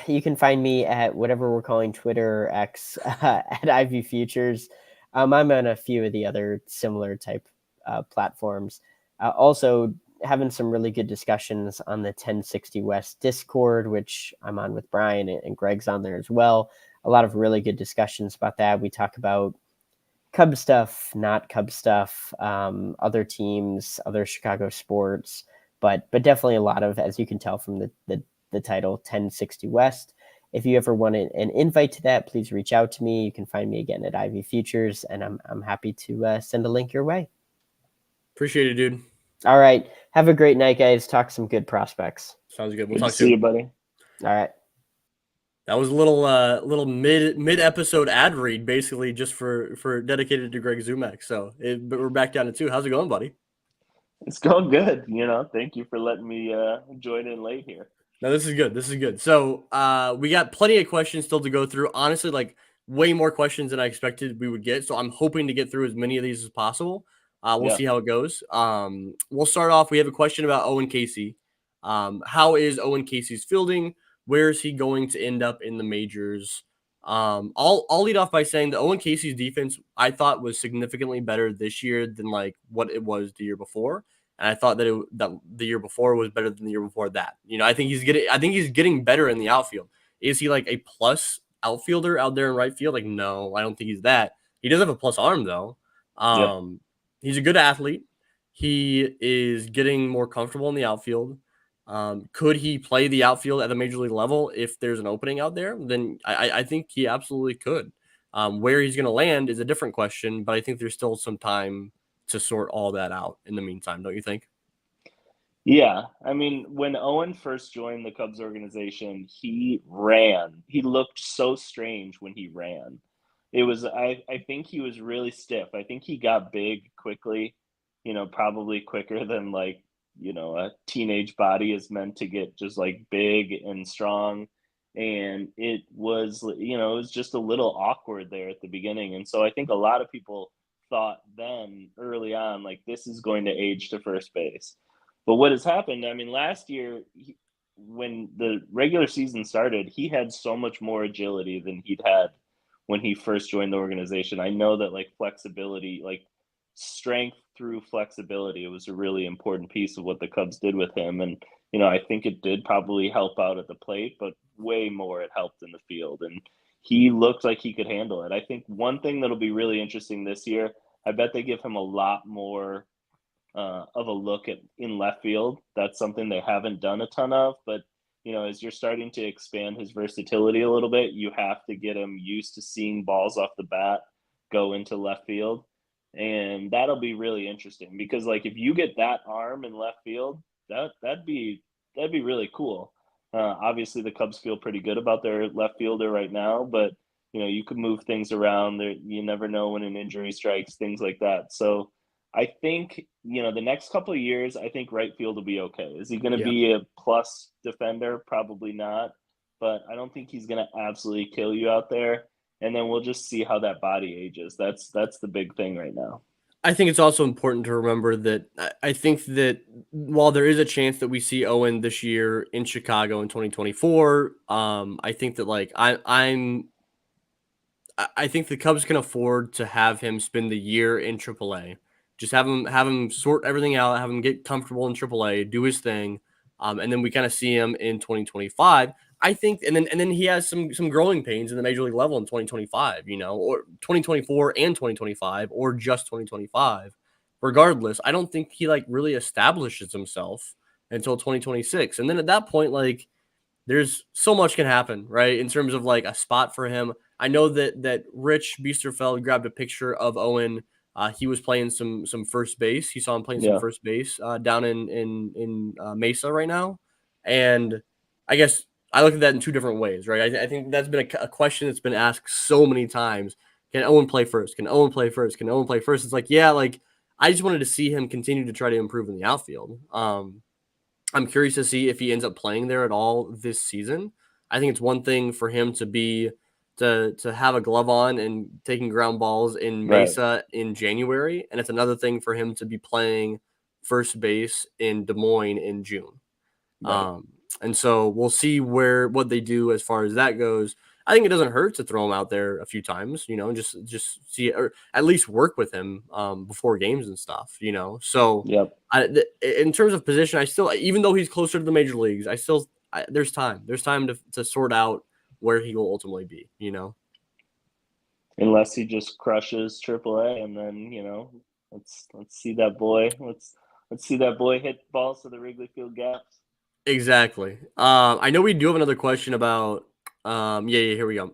You can find me at whatever we're calling Twitter or X at Ivy Futures. I'm on a few of the other similar type platforms. Also, having some really good discussions on the 1060 West Discord, which I'm on with Brian, and Greg's on there as well. A lot of really good discussions about that. We talk about Cub stuff, not Cub stuff, other teams, other Chicago sports, but definitely a lot of, as you can tell from the title, 1060 West. If you ever want an invite to that, please reach out to me. You can find me again at Ivy Futures, and I'm happy to send a link your way. Appreciate it, dude. All right. Have a great night, guys. Talk some good prospects. Sounds good. We'll talk See soon. you, buddy. All right. That was a little mid episode ad read, basically just for dedicated to Greg Zumach. So but we're back down to 2. How's it going, buddy? It's going good. Thank you for letting me join in late here. No, this is good. This is good. So we got plenty of questions still to go through. Honestly, like way more questions than I expected we would get. So I'm hoping to get through as many of these as possible. We'll see how it goes. We'll start off. We have a question about Owen Casey. How is Owen Casey's fielding? Where is he going to end up in the majors? I'll lead off by saying that Owen Casey's defense I thought was significantly better this year than like what it was the year before, and I thought that that the year before was better than the year before that. I think he's getting better in the outfield. Is he like a plus outfielder out there in right field. Like, no, I don't think he's that. He does have a plus arm though. Yep. He's a good athlete. He is getting more comfortable in the outfield. Could he play the outfield at the major league level if there's an opening out there? Then I think he absolutely could. Where he's going to land is a different question, but I think there's still some time to sort all that out in the meantime, don't you think? Yeah, I mean, when Owen first joined the Cubs organization, he ran. He looked so strange when he ran. I think he was really stiff. I think he got big quickly, probably quicker than like, a teenage body is meant to get just like big and strong. And it was just a little awkward there at the beginning. And so I think a lot of people thought then early on, like, this is going to age to first base. But what has happened, I mean, last year, when the regular season started, he had so much more agility than he'd had when he first joined the organization. I know that, like, flexibility, like strength through flexibility, it was a really important piece of what the Cubs did with him. And, I think it did probably help out at the plate, but way more it helped in the field. And he looked like he could handle it. I think one thing that'll be really interesting this year, I bet they give him a lot more of a look at in left field. That's something they haven't done a ton of, but as you're starting to expand his versatility a little bit, you have to get him used to seeing balls off the bat go into left field. And that'll be really interesting because, like, if you get that arm in left field, that'd be really cool. Obviously the Cubs feel pretty good about their left fielder right now, but you could move things around there. You never know when an injury strikes, things like that. So I think, the next couple of years, I think right field will be okay. Is he going to Yeah. be a plus defender? Probably not. But I don't think he's going to absolutely kill you out there. And then we'll just see how that body ages. That's the big thing right now. I think it's also important to remember that I think that while there is a chance that we see Owen this year in Chicago in 2024, I think that like I think the Cubs can afford to have him spend the year in AAA. Just have him sort everything out, have him get comfortable in AAA, do his thing, and then we kind of see him in 2025. I think, and then he has some growing pains in the major league level in 2025, or 2024 and 2025, or just 2025. Regardless, I don't think he like really establishes himself until 2026, and then at that point, like there's so much can happen, right? In terms of like a spot for him. I know that Rich Biesterfeld grabbed a picture of Owen. He was playing some first base. He saw him playing some Yeah. first base down in Mesa right now, and I guess I look at that in two different ways, right? I think that's been a question that's been asked so many times. Can Owen play first? Can Owen play first? Can Owen play first? It's like, yeah, like I just wanted to see him continue to try to improve in the outfield. I'm curious to see if he ends up playing there at all this season. I think it's one thing for him to have a glove on and taking ground balls in Right. Mesa in January, and it's another thing for him to be playing first base in Des Moines in June. Right. And so we'll see what they do as far as that goes. I think it doesn't hurt to throw him out there a few times, and just see or at least work with him before games and stuff, So Yep. in terms of position, I still, even though he's closer to the major leagues, there's time. There's time to sort out where he will ultimately be. Unless he just crushes AAA, and then let's see that boy. Let's see that boy hit balls to the Wrigley Field gaps. Exactly. I know we do have another question about. Yeah, here we go.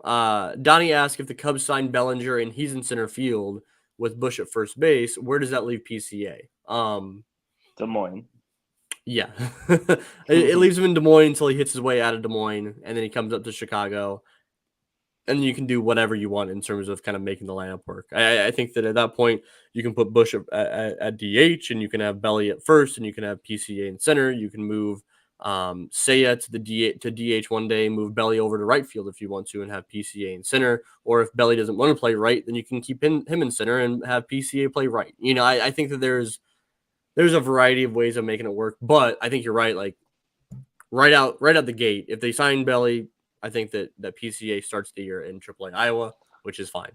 Donnie asked if the Cubs signed Bellinger and he's in center field with Bush at first base. Where does that leave PCA? Des Moines. Yeah, it leaves him in Des Moines until he hits his way out of Des Moines, and then he comes up to Chicago, and then you can do whatever you want in terms of kind of making the lineup work. I think that at that point you can put Bush at DH, and you can have Belly at first, and you can have PCA in center. You can move Seiya to DH one day, move Belly over to right field if you want to, and have PCA in center. Or if Belly doesn't want to play right, then you can keep him in center and have PCA play right. I think that there's a variety of ways of making it work, but I think you're right. Like right out the gate, if they sign Belly, I think that PCA starts the year in AAA Iowa, which is fine.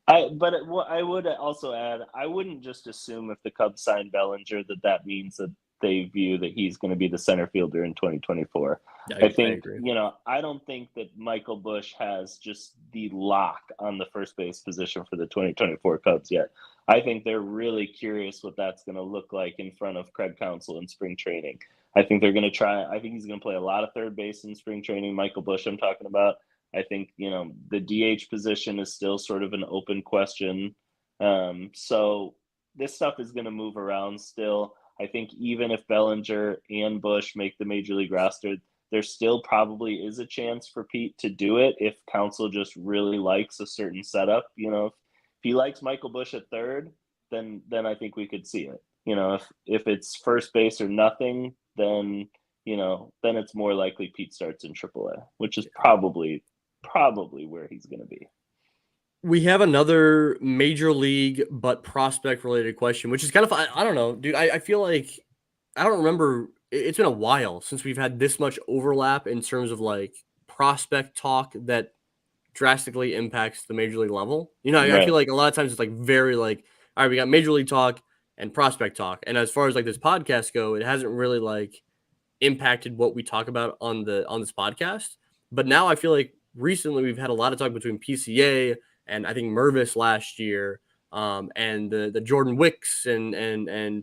I would also add, I wouldn't just assume if the Cubs sign Bellinger that means that they view that he's going to be the center fielder in 2024. I think, agree. I don't think that Michael Busch has just the lock on the first base position for the 2024 Cubs yet. I think they're really curious what that's going to look like in front of Craig Counsell in spring training. I think they're going to try. I think he's going to play a lot of third base in spring training. Michael Busch, I'm talking about. I think, the DH position is still sort of an open question. So this stuff is going to move around still. I think even if Bellinger and Busch make the major league roster, there still probably is a chance for Pete to do it if Counsell just really likes a certain setup. If he likes Michael Busch at third, then I think we could see it. If it's first base or nothing, then it's more likely Pete starts in AAA, which is probably where he's going to be. We have another major league but prospect related question, which is kind of, I don't know, dude. I feel like I don't remember. It's been a while since we've had this much overlap in terms of like prospect talk that drastically impacts the major league level. I Right. feel like a lot of times it's like very like, all right, we got major league talk and prospect talk. And as far as like this podcast go, it hasn't really like impacted what we talk about on this podcast. But now I feel like recently we've had a lot of talk between PCA and I think Mervis last year, and the Jordan Wicks and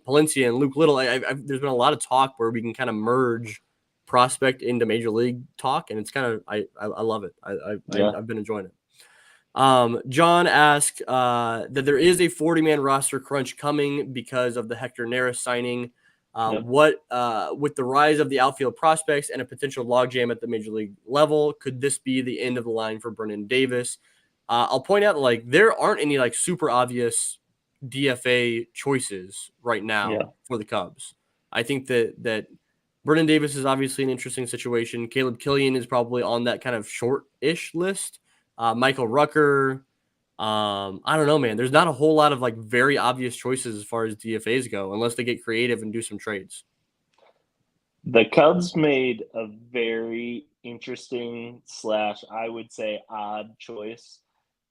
Palencia and Luke Little. There's been a lot of talk where we can kind of merge prospect into major league talk, and it's kind of I love it. I've been enjoying it. John asked that there is a 40-man roster crunch coming because of the Hector Neris signing. What with the rise of the outfield prospects and a potential logjam at the major league level, could this be the end of the line for Brennan Davis? I'll point out like there aren't any like super obvious DFA choices right now for the Cubs. I think that Brennan Davis is obviously an interesting situation. Caleb Killian is probably on that kind of short-ish list. Michael Rucker. I don't know, man. There's not a whole lot of like very obvious choices as far as DFAs go, unless they get creative and do some trades. The Cubs made a very interesting / I would say odd choice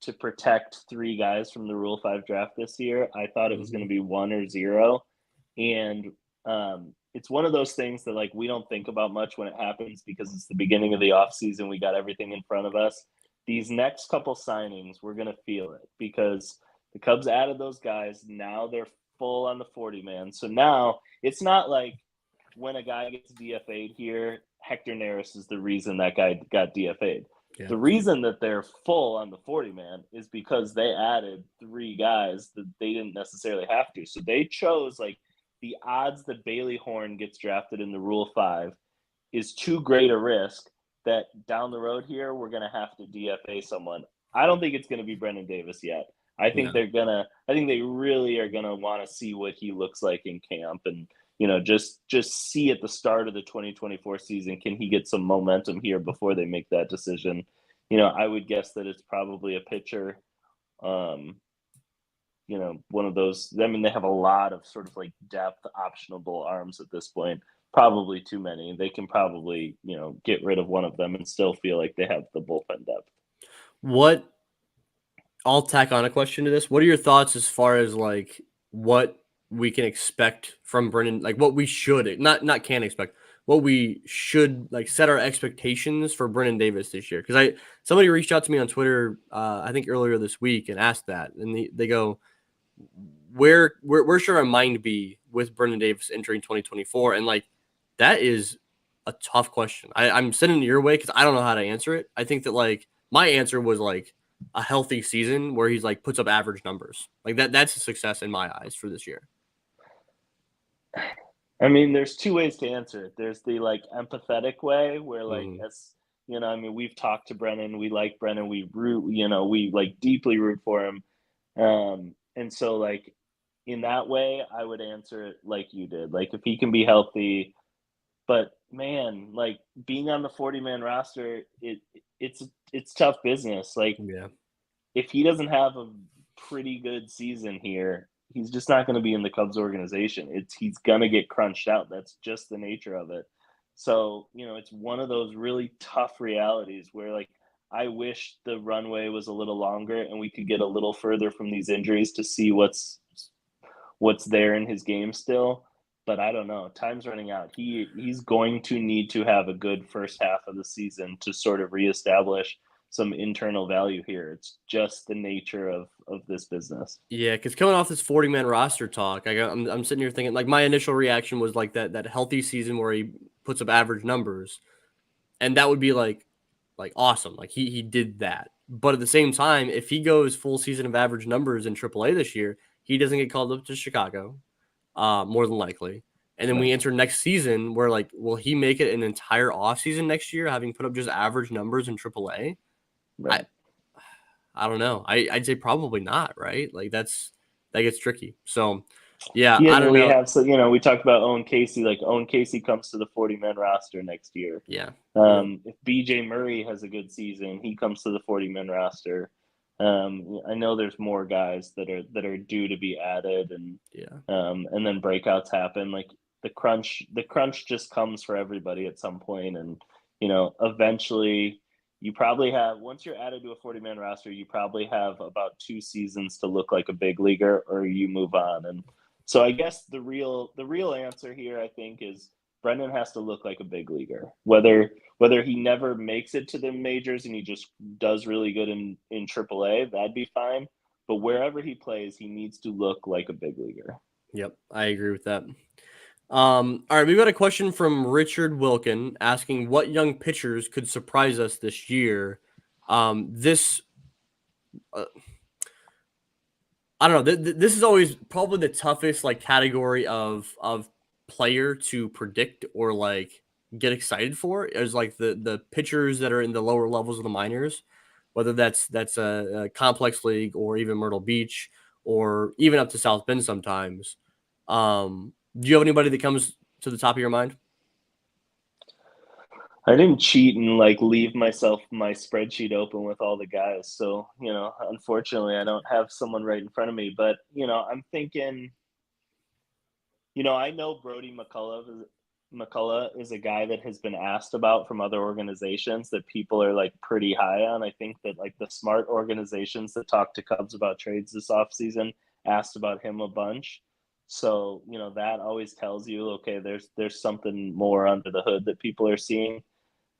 to protect 3 guys from the Rule 5 draft this year. I thought it was going to be 1 or 0. And it's one of those things that like we don't think about much when it happens because it's the beginning of the offseason. We got everything in front of us. These next couple signings, we're going to feel it because the Cubs added those guys. Now they're full on the 40-man. So now it's not like when a guy gets DFA'd here, Hector Neris is the reason that guy got DFA'd. Yeah. The reason that they're full on the 40-man is because they added 3 guys that they didn't necessarily have to. So they chose like the odds that Bailey Horn gets drafted in the Rule 5 is too great a risk that down the road here, we're going to have to DFA someone. I don't think it's going to be Brennan Davis yet. I think they really are going to want to see what he looks like in camp and, just see at the start of the 2024 season, can he get some momentum here before they make that decision? I would guess that it's probably a pitcher. One of those, they have a lot of sort of like depth optionable arms at this point. Probably too many. They can probably, get rid of one of them and still feel like they have the bullpen depth. I'll tack on a question to this. What are your thoughts as far as like what we can expect from Brennan? Like what we should not can expect, what we should like set our expectations for Brennan Davis this year? Because somebody reached out to me on Twitter, I think earlier this week, and asked that, and they go, where should our mind be with Brennan Davis entering 2024? And like that is a tough question. I'm sending it your way because I don't know how to answer it. I think that like my answer was like a healthy season where he's like puts up average numbers. Like that's a success in my eyes for this year. I mean, there's 2 ways to answer it. There's the like empathetic way where like as we've talked to Brennan, we like Brennan, we root, we like deeply root for him. And so like in that way, I would answer it like you did. Like if he can be healthy, but man, like being on the 40-man roster, it's tough business. Like if he doesn't have a pretty good season here, he's just not going to be in the Cubs organization. He's going to get crunched out. That's just the nature of it. So, it's one of those really tough realities where like I wish the runway was a little longer and we could get a little further from these injuries to see what's there in his game still. but I don't know. Time's running out. He's going to need to have a good first half of the season to sort of reestablish some internal value here. It's just the nature of this business. Yeah, because coming off this 40-man roster talk, I'm sitting here thinking, like, my initial reaction was like that healthy season where he puts up average numbers, and that would be like awesome. Like he did that. But at the same time, if he goes full season of average numbers in AAA this year, he doesn't get called up to Chicago, more than likely. And then we enter next season where, like, will he make it an entire offseason next year, having put up just average numbers in AAA? Right. I don't know. I'd say probably not, right? Like that gets tricky. So yeah, Yeah, I don't we know. have, so we talked about Owen Casey. Like, Owen Casey comes to the 40-man roster next year. Yeah. If BJ Murray has a good season, he comes to the 40-man roster. I know there's more guys that are due to be added, and then breakouts happen. Like the crunch just comes for everybody at some point, and eventually you probably have, once you're added to a 40-man roster, you probably have about 2 seasons to look like a big leaguer, or you move on. And so I guess the real answer here, I think, is Brennan has to look like a big leaguer. Whether he never makes it to the majors and he just does really good in AAA, that'd be fine. But wherever he plays, he needs to look like a big leaguer. Yep, I agree with that. All right, we've got a question from Richard Wilkin asking what young pitchers could surprise us this year. I don't know. This is always probably the toughest category of player to predict or get excited for, is the pitchers that are in the lower levels of the minors, whether that's a complex league or even Myrtle Beach or even up to South Bend sometimes. Do you have anybody that comes to the top of your mind? I didn't cheat and leave my spreadsheet open with all the guys. So, unfortunately I don't have someone right in front of me, but I'm thinking, I know Brody McCullough is a guy that has been asked about from other organizations that people are pretty high on. I think that the smart organizations that talk to Cubs about trades this offseason asked about him a bunch. So, that always tells you, okay, there's something more under the hood that people are seeing.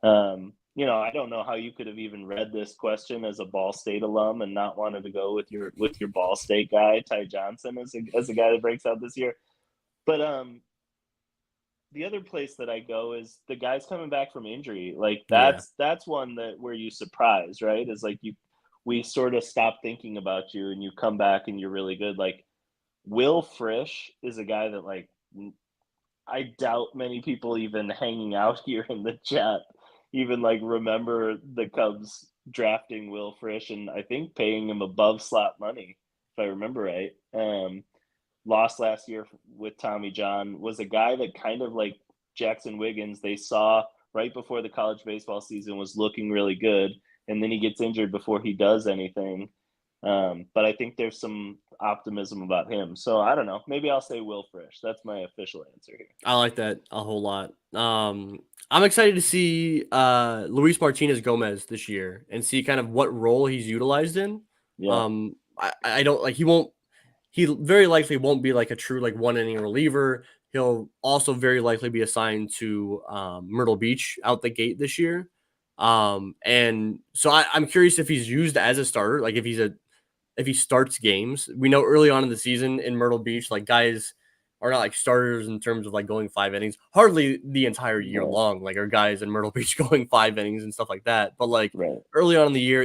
I don't know how you could have even read this question as a Ball State alum and not wanted to go with your Ball State guy, Ty Johnson, as a guy that breaks out this year. But the other place that I go is the guys coming back from injury. That's one where you surprise, right? Is we sort of stop thinking about you and you come back and you're really good. Will Frisch is a guy that I doubt many people even hanging out here in the chat even remember the Cubs drafting Will Frisch, and I think paying him above slot money, if I remember right. Lost last year with Tommy John, was a guy that kind of like Jackson Wiggins, they saw right before the college baseball season was looking really good, and then he gets injured before he does anything. But I think there's some optimism about him. So I don't know. Maybe I'll say Will Frisch. That's my official answer here. I like that a whole lot. I'm excited to see Luis Martinez Gomez this year and see kind of what role he's utilized in. Yeah. I don't he very likely won't be a true one inning reliever. He'll also very likely be assigned to Myrtle Beach out the gate this year. And so I'm curious if he's used as a starter, if he starts games. We know early on in the season in Myrtle Beach, guys are not starters in terms of going 5 innings. Hardly the entire year long, are guys in Myrtle Beach going 5 innings and stuff like that. But early on in the year,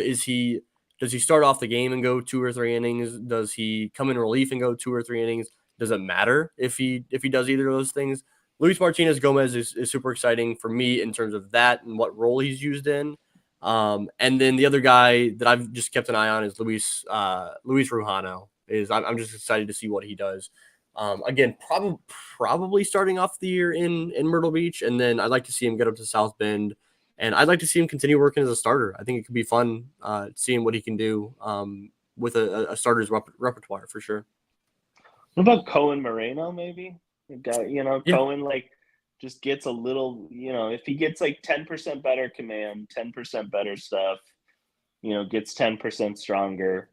does he start off the game and go 2 or 3 innings? Does he come in relief and go 2 or 3 innings? Does it matter if he does either of those things? Luis Martinez Gomez is super exciting for me in terms of that and what role he's used in. And then the other guy that I've just kept an eye on is Luis Rujano. I'm just excited to see what he does. Again, probably starting off the year in Myrtle Beach, and then I'd like to see him get up to South Bend, and I'd like to see him continue working as a starter. I think it could be fun seeing what he can do with a starter's repertoire for sure. What about Cohen Moreno? Maybe the guy, Yeah. Cohen just gets a little, if he gets 10% better command, 10% better stuff, gets 10% stronger,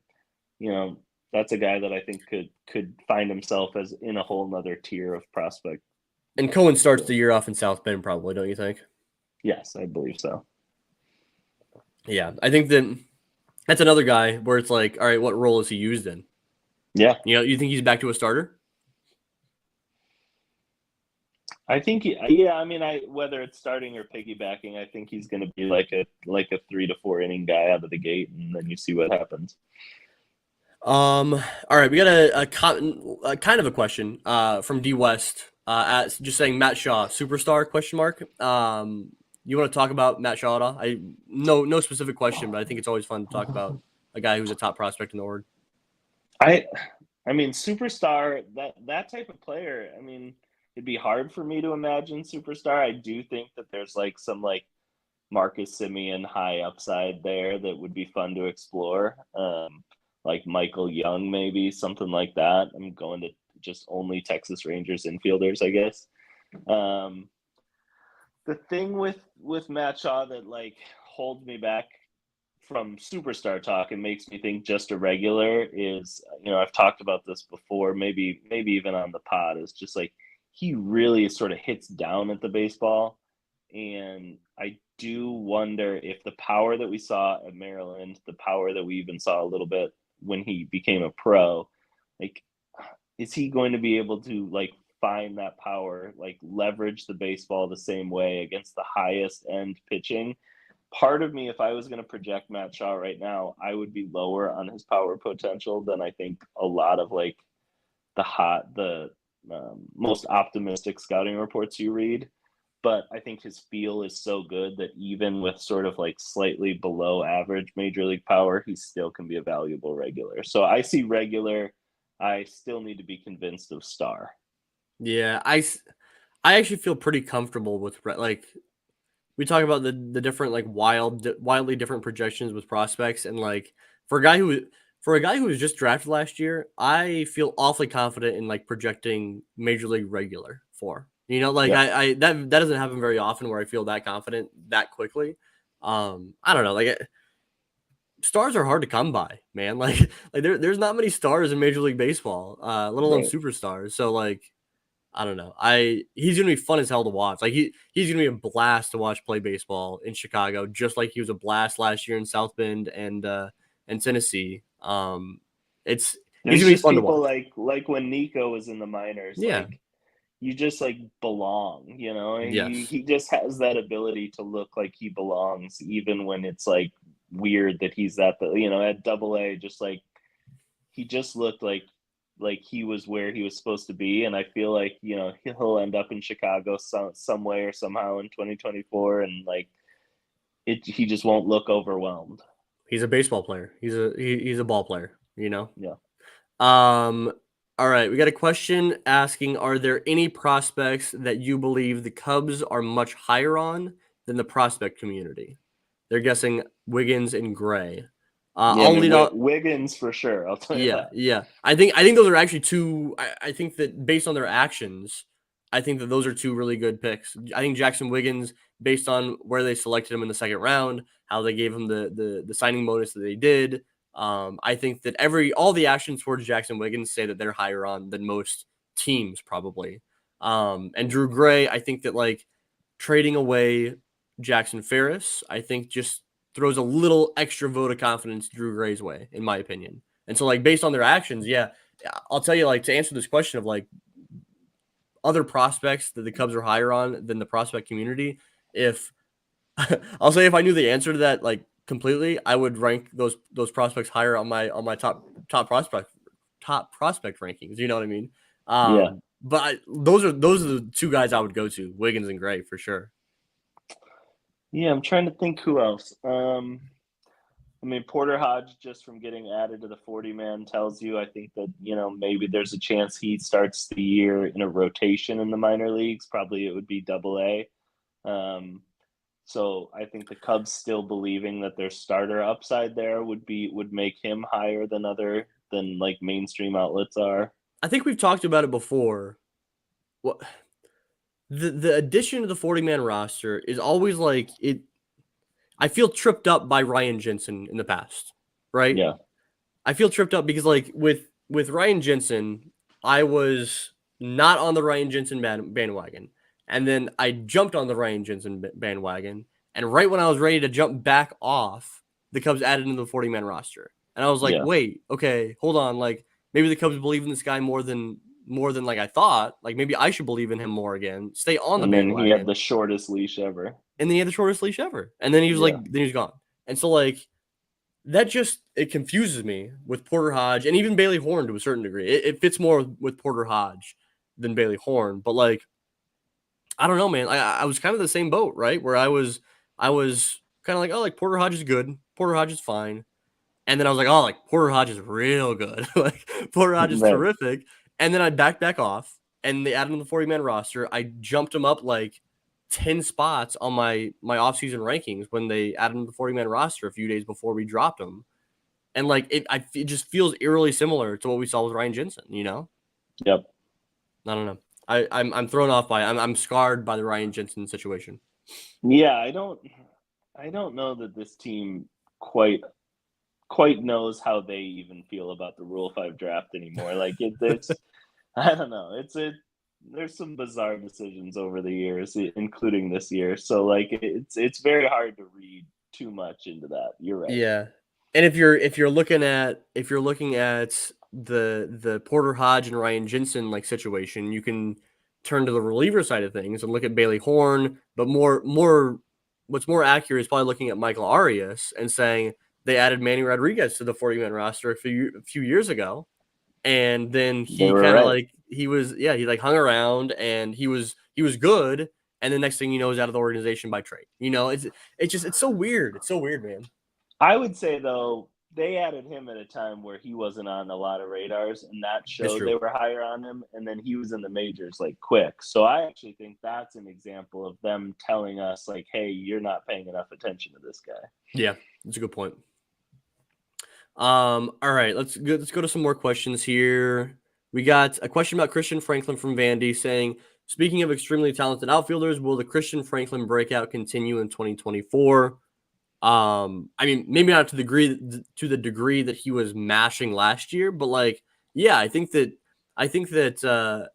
that's a guy that I think could find himself as in a whole nother tier of prospect And Cohen starts the year off in South Bend, probably, don't you think? Yes, I believe so. Yeah, I think that's another guy where it's like, all right, what role is he used in? Yeah. You think he's back to a starter? I think, whether it's starting or piggybacking, I think he's going to be like a 3 to 4 inning guy out of the gate, and then you see what happens. All right, we got a kind of a question from D West, just saying Matt Shaw, superstar? Question mark. You want to talk about Matt Shaw at all? No specific question, but I think it's always fun to talk about a guy who's a top prospect in the org. I mean, superstar, that type of player. I mean, it'd be hard for me to imagine superstar. I do think that there's like some like Marcus Semien high upside there that would be fun to explore. Like Michael Young, maybe something like that. I'm going to just only Texas Rangers infielders, I guess. The thing with Matt Shaw that like holds me back from superstar talk and makes me think just a regular is, I've talked about this before, maybe even on the pod, is just like he really sort of hits down at the baseball. And I do wonder if the power that we saw at Maryland, the power that we even saw a little bit when he became a pro, like, is he going to be able to like find that power, like leverage the baseball the same way against the highest end pitching? Part of me, if I was going to project Matt Shaw right now, I would be lower on his power potential than I think a lot of like the most optimistic scouting reports you read. But I think his feel is so good that even with sort of like slightly below average major league power, he still can be a valuable regular. So I see regular. I still need to be convinced of star. Yeah, I actually feel pretty comfortable with like we talk about the different like wildly different projections with prospects, and like for a guy who was just drafted last year, I feel awfully confident in like projecting major league regular for. Like Yeah. I that doesn't happen very often where I feel that confident that quickly. I don't know, like stars are hard to come by, man. Like there's not many stars in Major League Baseball, let alone Right. superstars. So like I don't know. He's gonna be fun as hell to watch. Like he's gonna be a blast to watch play baseball in Chicago, just like he was a blast last year in South Bend and Tennessee. He's There's gonna be just fun to people watch. like when Nico was in the minors, Yeah. like you just like belong, and Yes. he just has that ability to look like he belongs, even when it's like weird that he's at Double A, just like he just looked like he was where he was supposed to be. And I feel like he'll end up in Chicago some way or somehow in 2024, and like he just won't look overwhelmed. He's a baseball player. He's a ball player. Yeah. All right, we got a question asking, are there any prospects that you believe the Cubs are much higher on than the prospect community? They're guessing Wiggins and Gray. Yeah, I I'll mean, lead off. Wiggins for sure. I'll tell you Yeah, that. yeah. I think those are actually two. I think that based on their actions, I think that those are two really good picks. I think Jackson Wiggins, based on where they selected him in the second round, how they gave him the signing bonus that they did. I think that all the actions towards Jackson Wiggins say that they're higher on than most teams probably. And Drew Gray, I think that like trading away Jackson Ferris, I think just throws a little extra vote of confidence Drew Gray's way, in my opinion. And so, like, based on their actions, yeah, I'll tell you, like, to answer this question of like other prospects that the Cubs are higher on than the prospect community, if I'll say if I knew the answer to that like completely, I would rank those prospects higher on my top prospect rankings. You know what I mean? Yeah. But those are the two guys I would go to, Wiggins and Gray for sure. Yeah, I'm trying to think who else. I mean, Porter Hodge, just from getting added to the 40-man, tells you, I think that, maybe there's a chance he starts the year in a rotation in the minor leagues. Probably it would be Double A. So I think the Cubs still believing that their starter upside there would make him higher than like mainstream outlets are. I think we've talked about it before. What the addition to the 40-man roster is always like it. I feel tripped up by Ryan Jensen in the past, right? Yeah. I feel tripped up because like with Ryan Jensen, I was not on the Ryan Jensen bandwagon. And then I jumped on the Ryan Jensen bandwagon. And right when I was ready to jump back off, the Cubs added him to the 40-man roster. And I was like, Yeah. wait, okay, hold on. Like, maybe the Cubs believe in this guy more than like I thought. Like, maybe I should believe in him more again. Stay on the bandwagon. And then he had the shortest leash ever. And then he had the shortest leash ever. And then he was then he was gone. And so, like, that just, it confuses me with Porter Hodge and even Bailey Horn to a certain degree. It fits more with Porter Hodge than Bailey Horn. But, like, I don't know, man. I was kind of the same boat, right? Where I was kind of like, oh, like, Porter Hodge is good. Porter Hodge is fine. And then I was like, oh, like, Porter Hodge is real good. Like, Porter Hodge is terrific. And then I back off, and they added him to the 40-man roster. I jumped him up, like, 10 spots on my offseason rankings when they added him to the 40-man roster a few days before we dropped him. And, like, it just feels eerily similar to what we saw with Ryan Jensen, you know? Yep. I don't know. I'm thrown off by it. I'm scarred by the Ryan Jensen situation. Yeah, I don't know that this team quite knows how they even feel about the Rule 5 draft anymore. Like, it's I don't know. There's some bizarre decisions over the years, including this year. So, like, it's very hard to read too much into that. You're right. Yeah. And if you're looking at the Porter Hodge and Ryan Jensen like situation, you can turn to the reliever side of things and look at Bailey Horn, but what's more accurate is probably looking at Michael Arias and saying they added Manny Rodriguez to the 40-man roster a few years ago. And then he kind of like he like hung around and he was good, and the next thing you know, he's out of the organization by trade. You know, it's so weird. It's so weird, man. I would say though, they added him at a time where he wasn't on a lot of radars, and that showed they were higher on him. And then he was in the majors like quick. So I actually think that's an example of them telling us like, hey, you're not paying enough attention to this guy. Yeah, that's a good point. All right, let's go to some more questions here. We got a question about Christian Franklin from Vandy saying, speaking of extremely talented outfielders, will the Christian Franklin breakout continue in 2024? I mean, maybe not to the degree that he was mashing last year, but like, yeah, I think that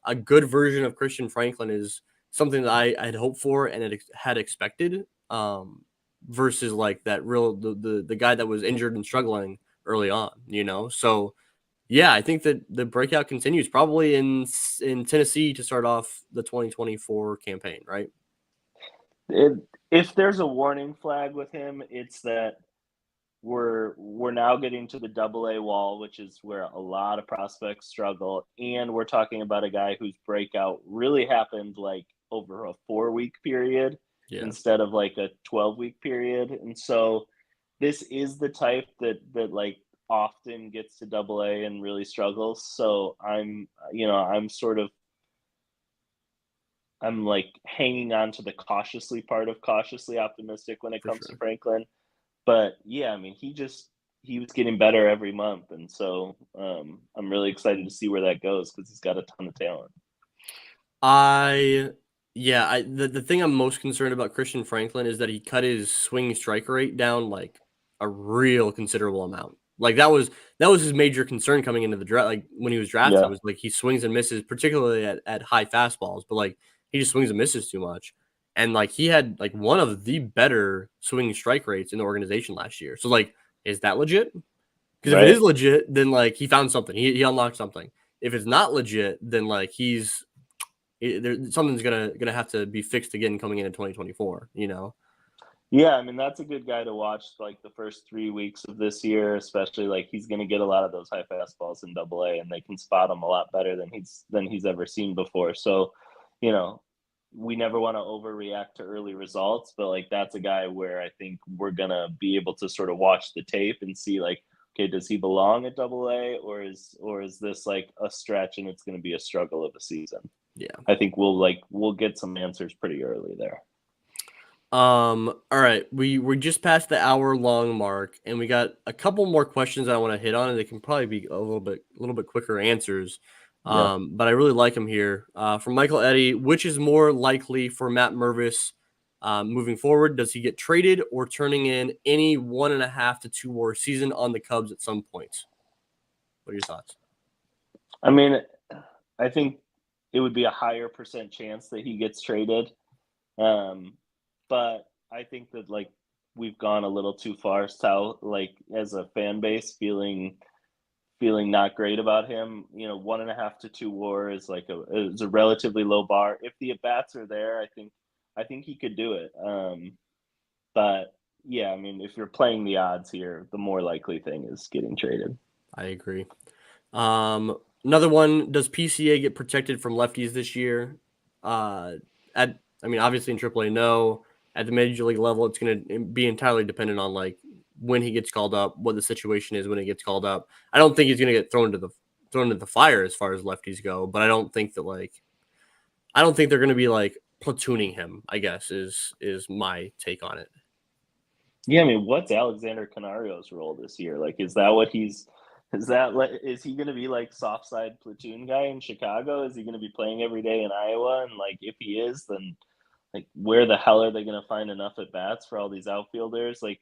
a good version of Christian Franklin is something that I had hoped for and had expected. Versus like that the guy that was injured and struggling early on, you know? So yeah, I think that the breakout continues probably in Tennessee to start off the 2024 campaign, right? If there's a warning flag with him, it's that we're now getting to the AA wall, which is where a lot of prospects struggle, and we're talking about a guy whose breakout really happened like over a 4-week period instead of like a 12-week period. And so this is the type that like often gets to AA and really struggles. So I'm like hanging on to the cautiously part of cautiously optimistic when it comes to Franklin. But yeah, I mean, he was getting better every month. And so I'm really excited to see where that goes because he's got a ton of talent. The thing I'm most concerned about Christian Franklin is that he cut his swing strike rate down like a real considerable amount. Like that was his major concern coming into the draft. Like when he was drafted, it was like he swings and misses, particularly at high fastballs, but like he just swings and misses too much. And like he had like one of the better swing strike rates in the organization last year. So like, is that legit? Because if it is legit, then like he found something. He unlocked something. If it's not legit, then like something's gonna have to be fixed again coming into 2024. You know. Yeah, I mean that's a good guy to watch like the first 3 weeks of this year, especially like he's going to get a lot of those high fastballs in AA, and they can spot him a lot better than he's ever seen before. So, you know, we never want to overreact to early results, but like that's a guy where I think we're going to be able to sort of watch the tape and see like, okay, does he belong at AA or is this like a stretch and it's going to be a struggle of a season? Yeah. I think we'll get some answers pretty early there. All right. We just passed the hour-long mark, and we got a couple more questions I want to hit on, and they can probably be a little bit quicker answers. But I really like them here. From Michael Eddy, which is more likely for Matt Mervis moving forward? Does he get traded or turning in any 1.5 to 2 war season on the Cubs at some point? What are your thoughts? I mean, I think it would be a higher percent chance that he gets traded. But I think that like we've gone a little too far south, like as a fan base, feeling not great about him. 1.5 to 2 WAR is is a relatively low bar. If the at bats are there, I think he could do it. But yeah, I mean, if you're playing the odds here, the more likely thing is getting traded. I agree. Another one, does PCA get protected from lefties this year? Obviously in AAA, no. At the major league level, it's going to be entirely dependent on like when he gets called up, what the situation is when he gets called up. I don't think he's going to get thrown into the fire as far as lefties go, but I don't think they're going to be like platooning him, I guess is my take on it. Yeah, I mean, what's Alexander Canario's role this year? Like, is he going to be like soft side platoon guy in Chicago? Is he going to be playing every day in Iowa? And like, if he is, then like, where the hell are they going to find enough at bats for all these outfielders? Like,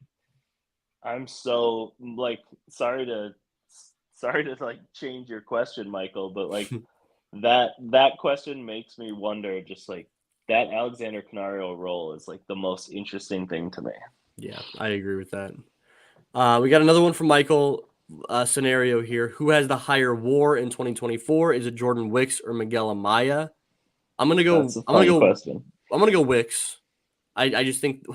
I'm so like sorry to like change your question, Michael, but like that question makes me wonder. Just like that Alexander Canario role is like the most interesting thing to me. Yeah, I agree with that. We got another one from Michael. Scenario here: who has the higher WAR in 2024? Is it Jordan Wicks or Miguel Amaya? I'm gonna go. That's a fun question. I'm gonna go Wicks. I just think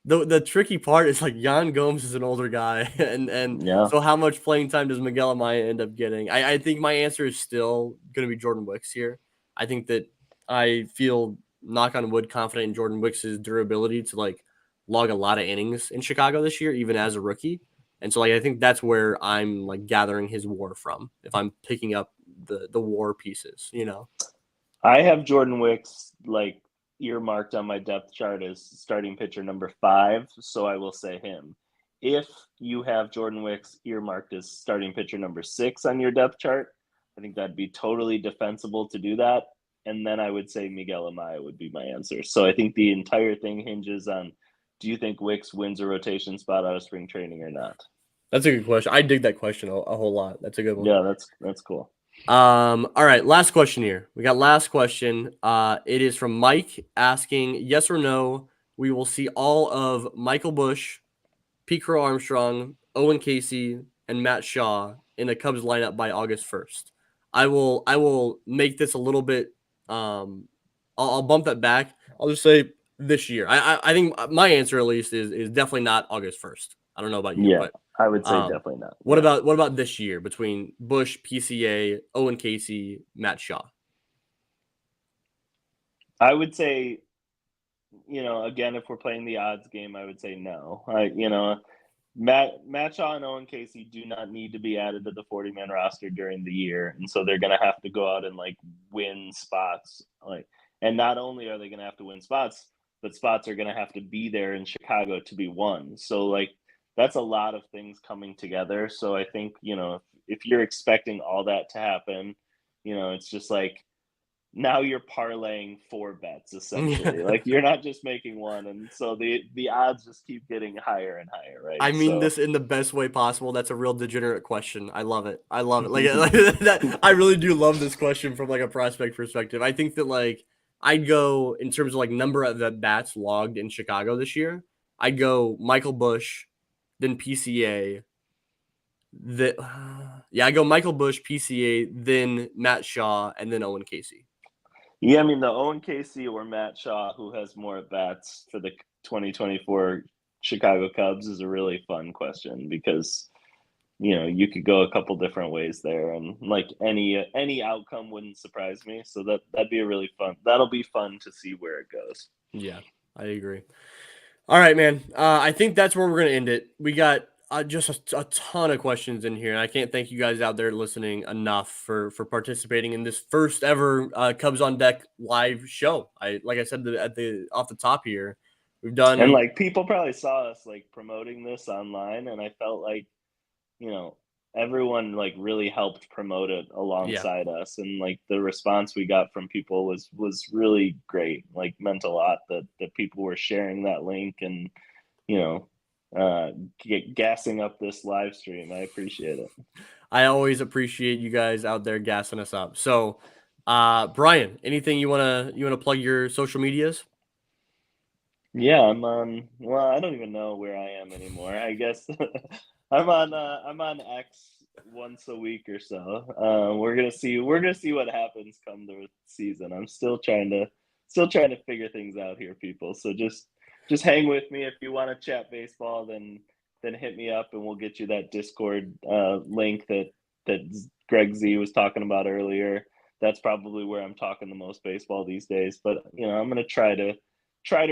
the tricky part is like Yan Gomes is an older guy, and Yeah. So how much playing time does Miguel Amaya end up getting? I think my answer is still gonna be Jordan Wicks here. I think that I feel, knock on wood, confident in Jordan Wicks' durability to like log a lot of innings in Chicago this year, even as a rookie. And so like I think that's where I'm like gathering his WAR from if I'm picking up the WAR pieces, I have Jordan Wicks like earmarked on my depth chart as starting pitcher number 5, so I will say him. If you have Jordan Wicks earmarked as starting pitcher number 6 on your depth chart, I think that'd be totally defensible to do that. And then I would say Miguel Amaya would be my answer. So I think the entire thing hinges on, do you think Wicks wins a rotation spot out of spring training or not? That's a good question. I dig that question a whole lot. That's a good one. Yeah, that's cool. All right, last question here. We got last question. It is from Mike asking, yes or no, we will see all of Michael Busch, Pete Crow Armstrong, Owen Casey, and Matt Shaw in the Cubs lineup by August 1st. I will make this a little bit I'll bump that back. I'll just say this year. I think my answer at least is definitely not August 1st. I don't know about you, but I would say definitely not. What about this year between Busch, PCA, Owen Casey, Matt Shaw? I would say, again, if we're playing the odds game, I would say no. Matt Shaw and Owen Casey do not need to be added to the 40-man roster during the year, and so they're going to have to go out and like win spots. And not only are they going to have to win spots, but spots are going to have to be there in Chicago to be won. So like that's a lot of things coming together. So I think if you're expecting all that to happen, it's just like now you're parlaying 4 bets essentially. Like you're not just making one, and so the odds just keep getting higher and higher, right? I mean this in the best way possible. That's a real degenerate question. I love it. Like that. I really do love this question from like a prospect perspective. I think that like I'd go in terms of like number of at bats logged in Chicago this year. I'd go Michael Busch, then PCA. I go Michael Busch, PCA, then Matt Shaw, and then Owen Casey. Yeah, I mean, the Owen Casey or Matt Shaw, who has more at-bats for the 2024 Chicago Cubs, is a really fun question because, you could go a couple different ways there, and like any outcome wouldn't surprise me. So that'd be that'll be fun to see where it goes. Yeah, I agree. All right, man. I think that's where we're going to end it. We got just a ton of questions in here, and I can't thank you guys out there listening enough for participating in this first ever Cubs on Deck live show. Like I said off the top here, we've done, and like people probably saw us like promoting this online, and I felt like everyone like really helped promote it alongside us, and like the response we got from people was really great. Like meant a lot that people were sharing that link and gassing up this live stream. I appreciate it. I always appreciate you guys out there gassing us up. So Bryan, anything you wanna plug your social medias? Yeah, I'm on. Well, I don't even know where I am anymore. I guess I'm on X once a week or so. We're gonna see. We're gonna see what happens come the season. I'm still trying to figure things out here, people. So just hang with me. If you want to chat baseball, then hit me up and we'll get you that Discord link that Greg Z was talking about earlier. That's probably where I'm talking the most baseball these days. But I'm gonna try to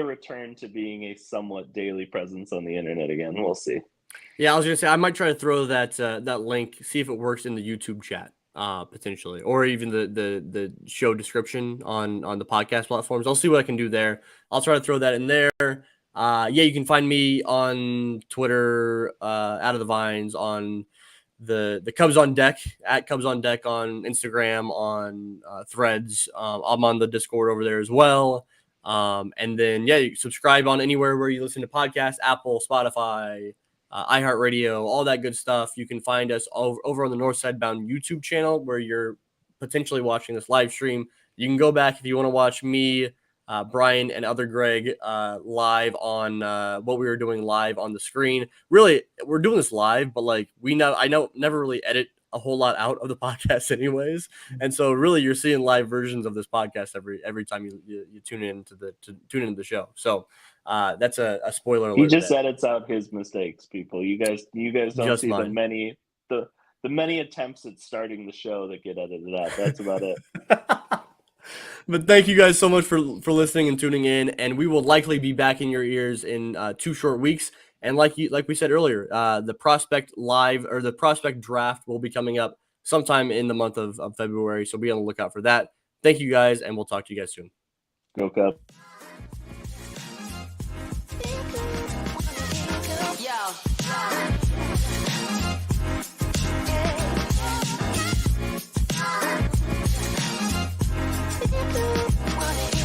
return to being a somewhat daily presence on the internet again. We'll see. Yeah, I was gonna say I might try to throw that link, see if it works in the YouTube chat, potentially, or even the show description on the podcast platforms. I'll see what I can do there. I'll try to throw that in there. Yeah, you can find me on Twitter, out of the vines, on the Cubs on Deck, at Cubs on Deck on Instagram, on Threads. I'm on the Discord over there as well. And then yeah, you subscribe on anywhere where you listen to podcasts, Apple, Spotify, iHeartRadio, all that good stuff. You can find us over on the Northside Bound YouTube channel where you're potentially watching this live stream. You can go back if you want to watch me, Bryan, and other Greg live on what we were doing live on the screen. Really, we're doing this live, but like I never really edit a whole lot out of the podcast anyways, and so really you're seeing live versions of this podcast every time you tune into the show. So that's a spoiler alert. He just edits out his mistakes, people. You guys don't Just see mine. the many attempts at starting the show that get edited out. That's about it. But thank you guys so much for listening and tuning in, and we will likely be back in your ears in 2 short weeks. And like we said earlier, the prospect live or the prospect draft will be coming up sometime in the month of February. So be on the lookout for that. Thank you guys, and we'll talk to you guys soon. Go Cubs. Wanna